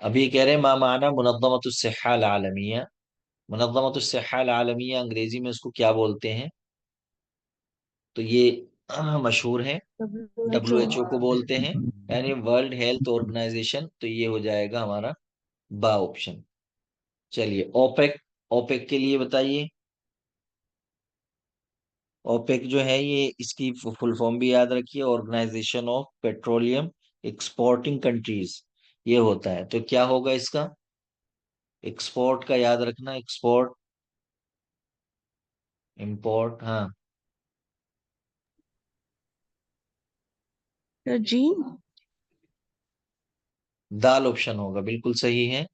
ابھی کہہ رہے ہیں ما معنی منظمۃ الصحہ العالمیہ. منظمۃ الصحہ العالمیہ انگریزی میں اس کو کیا بولتے ہیں؟ تو یہ مشہور ہے، WHO. WHO کو بولتے ہیں، یعنی ورلڈ ہیلتھ آرگنائزیشن. تو یہ ہو جائے گا ہمارا با آپشن. چلیے، اوپیک. اوپیک کے لیے بتائیے. اوپیک جو ہے یہ اس کی فل فارم بھی یاد رکھیے، organisation of petroleum exporting countries, یہ ہوتا ہے. تو کیا ہوگا اس کا؟ ایکسپورٹ کا یاد رکھنا، ایکسپورٹ، امپورٹ. ہاں جی. دال آپشن ہوگا، بالکل صحیح ہے.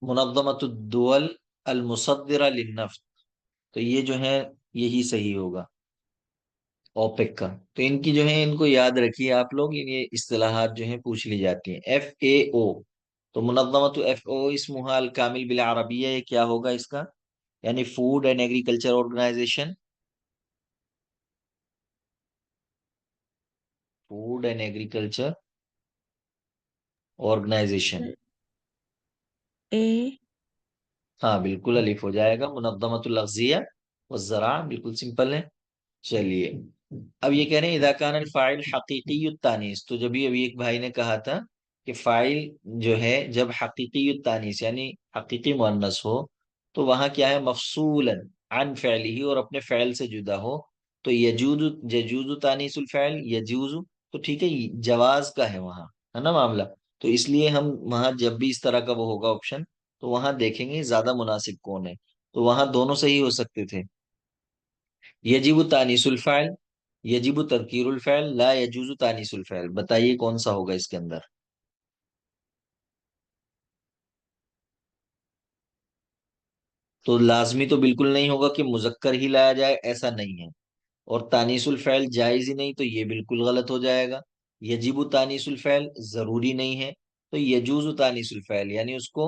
منظمۃ الدول المصدرہ للنفط، تو یہ جو ہے یہی صحیح ہوگا. اوپیک کا. تو ان کی جو ہے ان کو یاد رکھیے آپ لوگ، یہ اصطلاحات جو ہیں پوچھ لی جاتی ہیں. ایف اے او، تو منظمت ایف او اسمها الکامل بالعربیہ، یہ کیا ہوگا اس کا؟ یعنی food and agriculture organisation. Food and agriculture organisation. A ہاں بالکل الف ہو جائے گا. منظمت الاغذیہ والزراعہ، بالکل سمپل ہے. چلیے اب یہ کہہ رہے ہیں اذا کان الفاعل حقیقی التانیث، تو جب ابھی ایک بھائی نے کہا تھا کہ فاعل جو ہے جب حقیقی التانیث یعنی حقیقی مؤنث ہو تو وہاں کیا ہے؟ مفصولا عن فعلہ، اور اپنے فعل سے جدا ہو. تو یجوز تانیث الفعل یجوز، تو ٹھیک ہے جواز کا ہے وہاں، ہے نا معاملہ. تو اس لیے ہم وہاں جب بھی اس طرح کا وہ ہوگا آپشن تو وہاں دیکھیں گے زیادہ مناسب کون ہے. تو وہاں دونوں صحیح ہو سکتے تھے. یجب تانیث الفعل، یجب تذکیر الفعل، لا یجوز تانیث الفعل. بتائیے کون سا ہوگا اس کے اندر؟ تو لازمی تو بالکل نہیں ہوگا کہ مذکر ہی لایا جائے، ایسا نہیں ہے. اور تانیث الفعل جائز ہی نہیں، تو یہ بالکل غلط ہو جائے گا. یجب تانیث الفعل ضروری نہیں ہے، تو یجوز تانیث الفعل یعنی اس کو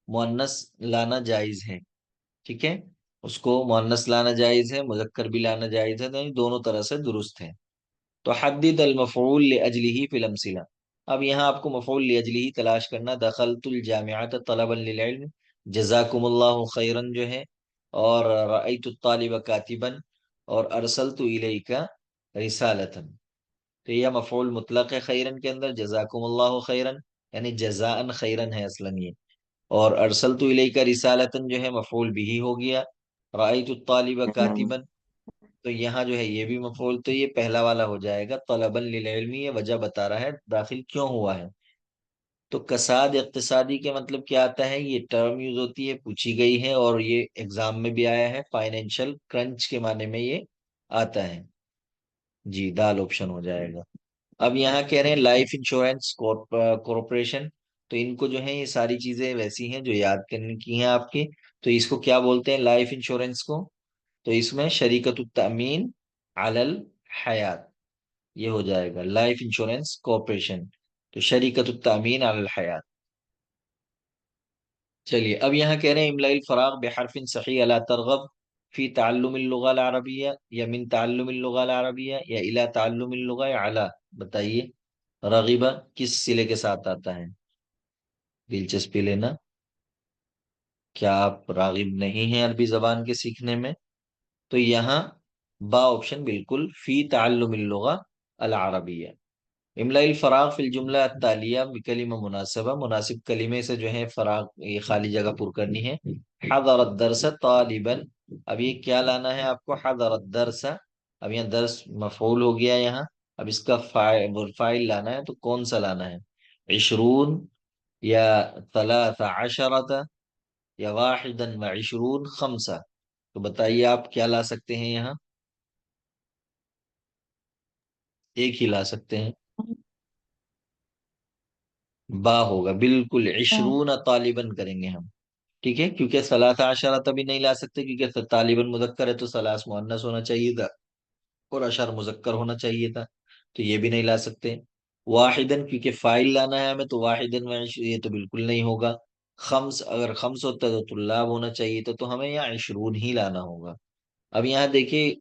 مؤنث لانا جائز ہے. ٹھیک ہے، اس کو مؤنث لانا جائز ہے، مذکر بھی لانا جائز ہے، یعنی دونوں طرح سے درست ہے. تو حدد المفعول لاجلہ فی الامثلہ. اب یہاں آپ کو مفعول لاجلہ تلاش کرنا. دخلت الجامعۃ طلبا للعلم، جزاکم اللہ خیرا جو ہے، اور رأیت الطالب کاتبا، اور ارسلت الیک رسالۃ. تو یہ مفعول مطلق ہے خیرن کے اندر، جزاکم اللہ خیرن یعنی جزاء خیرن ہے اصلا یہ. اور ارسلت الیک رسالۃ جو ہے مفعول بھی ہو گیا. رأیت الطالب کاتبا، تو یہاں جو ہے یہ بھی مفعول، تو یہ پہلا والا ہو جائے گا طلبا للعلم. یہ وجہ بتا رہا ہے داخل کیوں ہوا ہے. تو کساد اقتصادی کے مطلب کیا آتا ہے؟ یہ ٹرم یوز ہوتی ہے، پوچھی گئی ہے، اور یہ ایگزام میں بھی آیا ہے. فائنینشل کرنچ کے معنی میں یہ آتا ہے. جی دال آپشن ہو جائے گا. اب یہاں کہہ رہے ہیں لائف انشورنس کارپوریشن، تو ان کو جو ہے یہ ساری چیزیں ویسی ہیں جو یاد کرنے کی ہیں آپ کی. تو اس کو کیا بولتے ہیں لائف انشورنس کو؟ تو اس میں شریکت التأمین علی الحیات، یہ ہو جائے گا لائف انشورنس کارپوریشن. تو شریکت التأمین علی الحیات. چلیے اب یہاں کہہ رہے ہیں املاء الفراغ بحرف صحیح الا ترغب فی تعلم اللغة العربیہ، یا من تعلم اللغة العربیہ، یا الی تعلم اللغة اعلی. بتائیے رغبہ کس صلے کے ساتھ آتا ہے؟ دلچسپی لینا. کیا آپ راغب نہیں ہیں عربی زبان کے سیکھنے میں؟ تو یہاں با آپشن بالکل فی تعلم اللغة العربیہ. املاء الفراغ فی الجملہ التالیہ بکلمہ مناسبہ، مناسب کلمے سے جو ہے فراغ یہ خالی جگہ پر کرنی ہے. حضر الدرس طالبا، اب یہ کیا لانا ہے آپ کو؟ حضر الدرس. اب یہاں درس مفعول ہو گیا یہاں، اب اس کا فاعل لانا ہے، تو کون سا لانا ہے؟ عشرون، یا ثلاث عشرۃ، یا واحدا وعشرون خمسہ. تو بتائیے آپ کیا لا سکتے ہیں یہاں؟ ایک ہی لا سکتے ہیں، با ہوگا بالکل. عشرون طالباً کریں گے ہم. ٹھیک ہے، کیونکہ ثلاث عشرہ تبھی نہیں لا سکتے کیونکہ طالباً مذکر ہے، تو ثلاث مؤنث ہونا چاہیے تھا اور عشر مذکر ہونا چاہیے تھا، تو یہ بھی نہیں لا سکتے. واحدن کیونکہ فائل لانا ہے ہمیں، تو واحدن یہ تو بالکل نہیں ہوگا. خمس اگر خمس ہوتا تو طلاب ہونا چاہیے تھا، تو ہمیں یہاں عشرون ہی لانا ہوگا. اب یہاں دیکھیے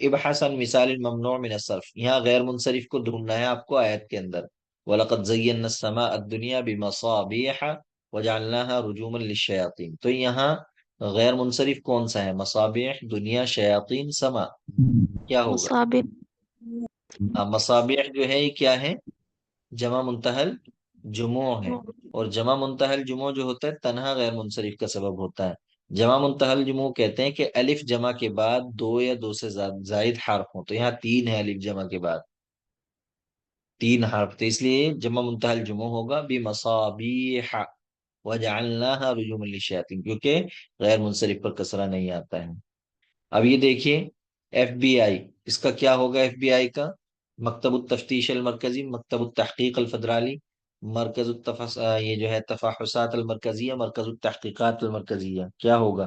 ابحث عن مثال ممنوع من الصرف، یہاں غیر منصرف کو ڈھونڈنا ہے آپ کو آیت کے اندر. وَلَقَدْ زَيَّنَّا السَّمَاءَ الدُّنْيَا بِمَصَابِيحَ وَجَعَلْنَاهَا رُجُومًا لِلشَّيَاطِينِ. تو یہاں غیر منصرف کون سا ہے؟ مصابیح دنیا، شیاطین سما. کیا ہوگا؟ مصابر. ہاں مصابیح جو ہے یہ کیا ہے؟ جمع منتہل جموع ہے، اور جمع منتہل جموع جو ہوتا ہے تنہا غیر منصرف کا سبب ہوتا ہے. جمع منتہل جموع کہتے ہیں کہ الف جمع کے بعد دو یا دو سے زائد حرف ہوں. تو یہاں تین ہے الف جمع کے بعد تین حرف، تو اس لیے جمع منتہل جموع ہوگا بمصابیح وجعلناها رجوما للشیاطین، کیونکہ غیر منصرف پر کسرہ نہیں آتا ہے. اب یہ دیکھیے ایف بی آئی، اس کا کیا ہوگا؟ ایف بی آئی کا مکتب التفتیش المرکزی، مکتب التحقیق الفدرالی، یہ جو ہے تفاحصات المرکزیہ، مرکز التحقیقات المرکزیہ. کیا ہوگا؟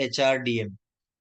HRDM।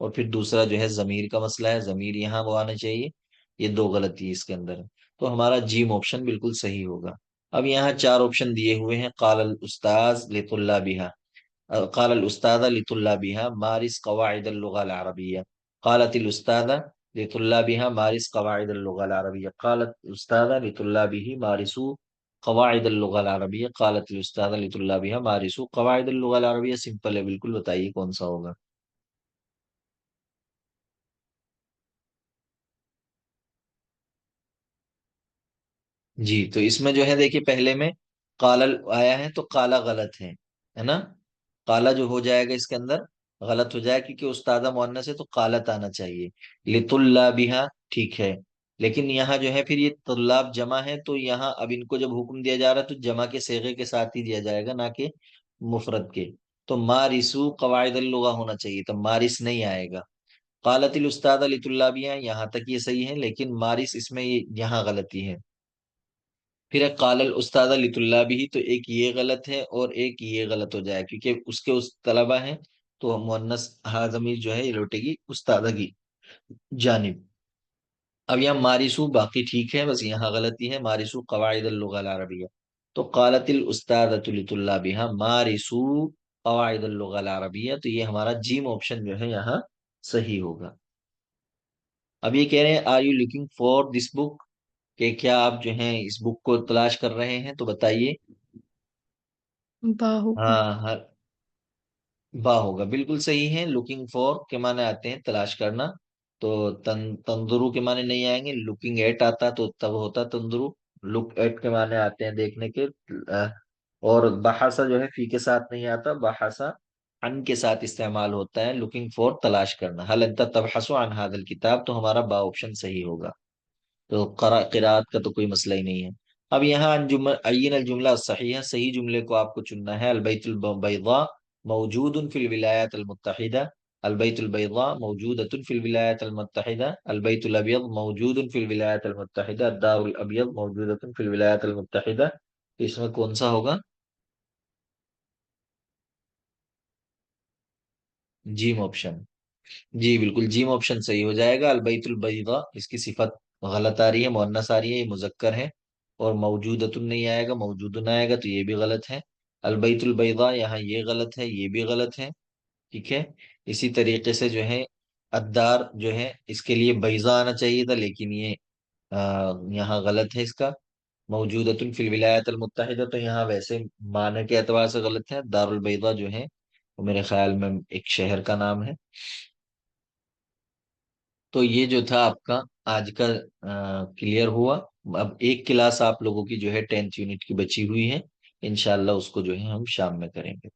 اور پھر دوسرا جو ہے ضمیر کا مسئلہ ہے، ضمیر یہاں وہ آنا چاہیے، یہ دو غلطی اس کے اندر ہے، تو ہمارا جیم آپشن بالکل صحیح ہوگا۔ اب یہاں چار آپشن دیے ہوئے ہیں، قال الاستاذ لطلابها، قال الاستاذ لطلابها مارس قواعد اللغة العربية، قالت الاستاذة لطلابها مارس قواعد اللغة العربية، قالت الاستاذة لطلابه مارسوا قواعد اللغة العربية، قالت الاستاذة لطلابها مارسوا قواعد اللغة العربية۔ سمپل ہے بالکل، بتائیے کون سا ہوگا؟ جی تو اس میں جو ہے دیکھیے پہلے میں قال آیا ہے تو قالا غلط ہے نا، قالا جو ہو جائے گا اس کے اندر غلط ہو جائے کیونکہ استادہ مؤنث ہے تو قالت آنا چاہیے، لطلابها ٹھیک ہے، لیکن یہاں جو ہے پھر یہ طلاب جمع ہے تو یہاں اب ان کو جب حکم دیا جا رہا ہے تو جمع کے صیغے کے ساتھ ہی دیا جائے گا، نہ کہ مفرد کے، تو مارسو قواعد اللغہ ہونا چاہیے، تو مارس نہیں آئے گا۔ قالت الاستاذ لطلابها یہاں تک یہ صحیح ہے، لیکن مارس اس میں یہاں غلطی ہے۔ پھر ہے قال الاستاذ لطلابہ، تو ایک یہ غلط ہے اور ایک یہ غلط ہو جائے کیونکہ اس طلبہ ہیں تو مؤنث ضمیر جو ہے یہ لوٹے گی استاذہ کی جانب۔ اب یہاں مارسو باقی ٹھیک ہے، بس یہاں غلطی ہے، مارسو قواعد اللغة العربیہ، تو قالت الاستاذۃ لطلابها مارسو قواعد اللغة العربیہ، تو یہ ہمارا جیم آپشن جو ہے یہاں صحیح ہوگا۔ اب یہ کہہ رہے ہیں are you looking for this book, کہ کیا آپ جو ہیں اس بک کو تلاش کر رہے ہیں، تو بتائیے۔ با ہوگا۔ ہاں ہاں با ہوگا، بالکل صحیح ہے، لوکنگ فور کے معنی آتے ہیں تلاش کرنا، تو تندرو کے معنی نہیں آئیں گے، لوکنگ ایٹ آتا تو تب ہوتا تندرو، لک ایٹ کے معنی آتے ہیں دیکھنے کے، اور بحثا جو ہے فی کے ساتھ نہیں آتا، بحثا ان کے ساتھ استعمال ہوتا ہے، لوکنگ فور تلاش کرنا، حل انت تبحث عن هذا الكتاب، تو ہمارا با آپشن صحیح ہوگا، تو قرات کا تو کوئی مسئلہ ہی نہیں ہے۔ اب یہاں عین الجملہ الصحیحہ، صحیح جملے کو آپ کو چننا ہے، البیت البیضاء موجود فی الولایات المتحدہ، البیت البیضاء موجودۃ فی الولایات المتحدہ، البیت الابیض موجود فی الولایات المتحدہ، الدار الابیض موجودۃ فی الولایات المتحدہ، تو اس میں کون سا ہوگا؟ جیم آپشن، جی بالکل جیم آپشن صحیح ہو جائے گا۔ البیت البیضاء اس کی صفت غلط آ رہی ہے، مؤنث آ رہی ہے، یہ مذکر ہے، اور موجودۃ نہیں آئے گا، موجودن آئے گا، تو یہ بھی غلط ہے۔ البیت البیضاء یہاں یہ غلط ہے، یہ بھی غلط ہے، ٹھیک ہے۔ اسی طریقے سے جو ہے الدار جو ہے اس کے لیے بیضاء آنا چاہیے تھا، لیکن یہ یہاں غلط ہے اس کا، موجودۃ فی الولایات المتحدہ، تو یہاں ویسے معنی کے اعتبار سے غلط ہے، دار البیضاء جو ہے وہ میرے خیال میں ایک شہر کا نام ہے۔ تو یہ جو تھا آپ کا آج کا کلیئر ہوا۔ اب ایک کلاس آپ لوگوں کی جو ہے 10th یونٹ کی بچی ہوئی ہے، انشاءاللہ اس کو جو ہے ہم شام میں کریں گے۔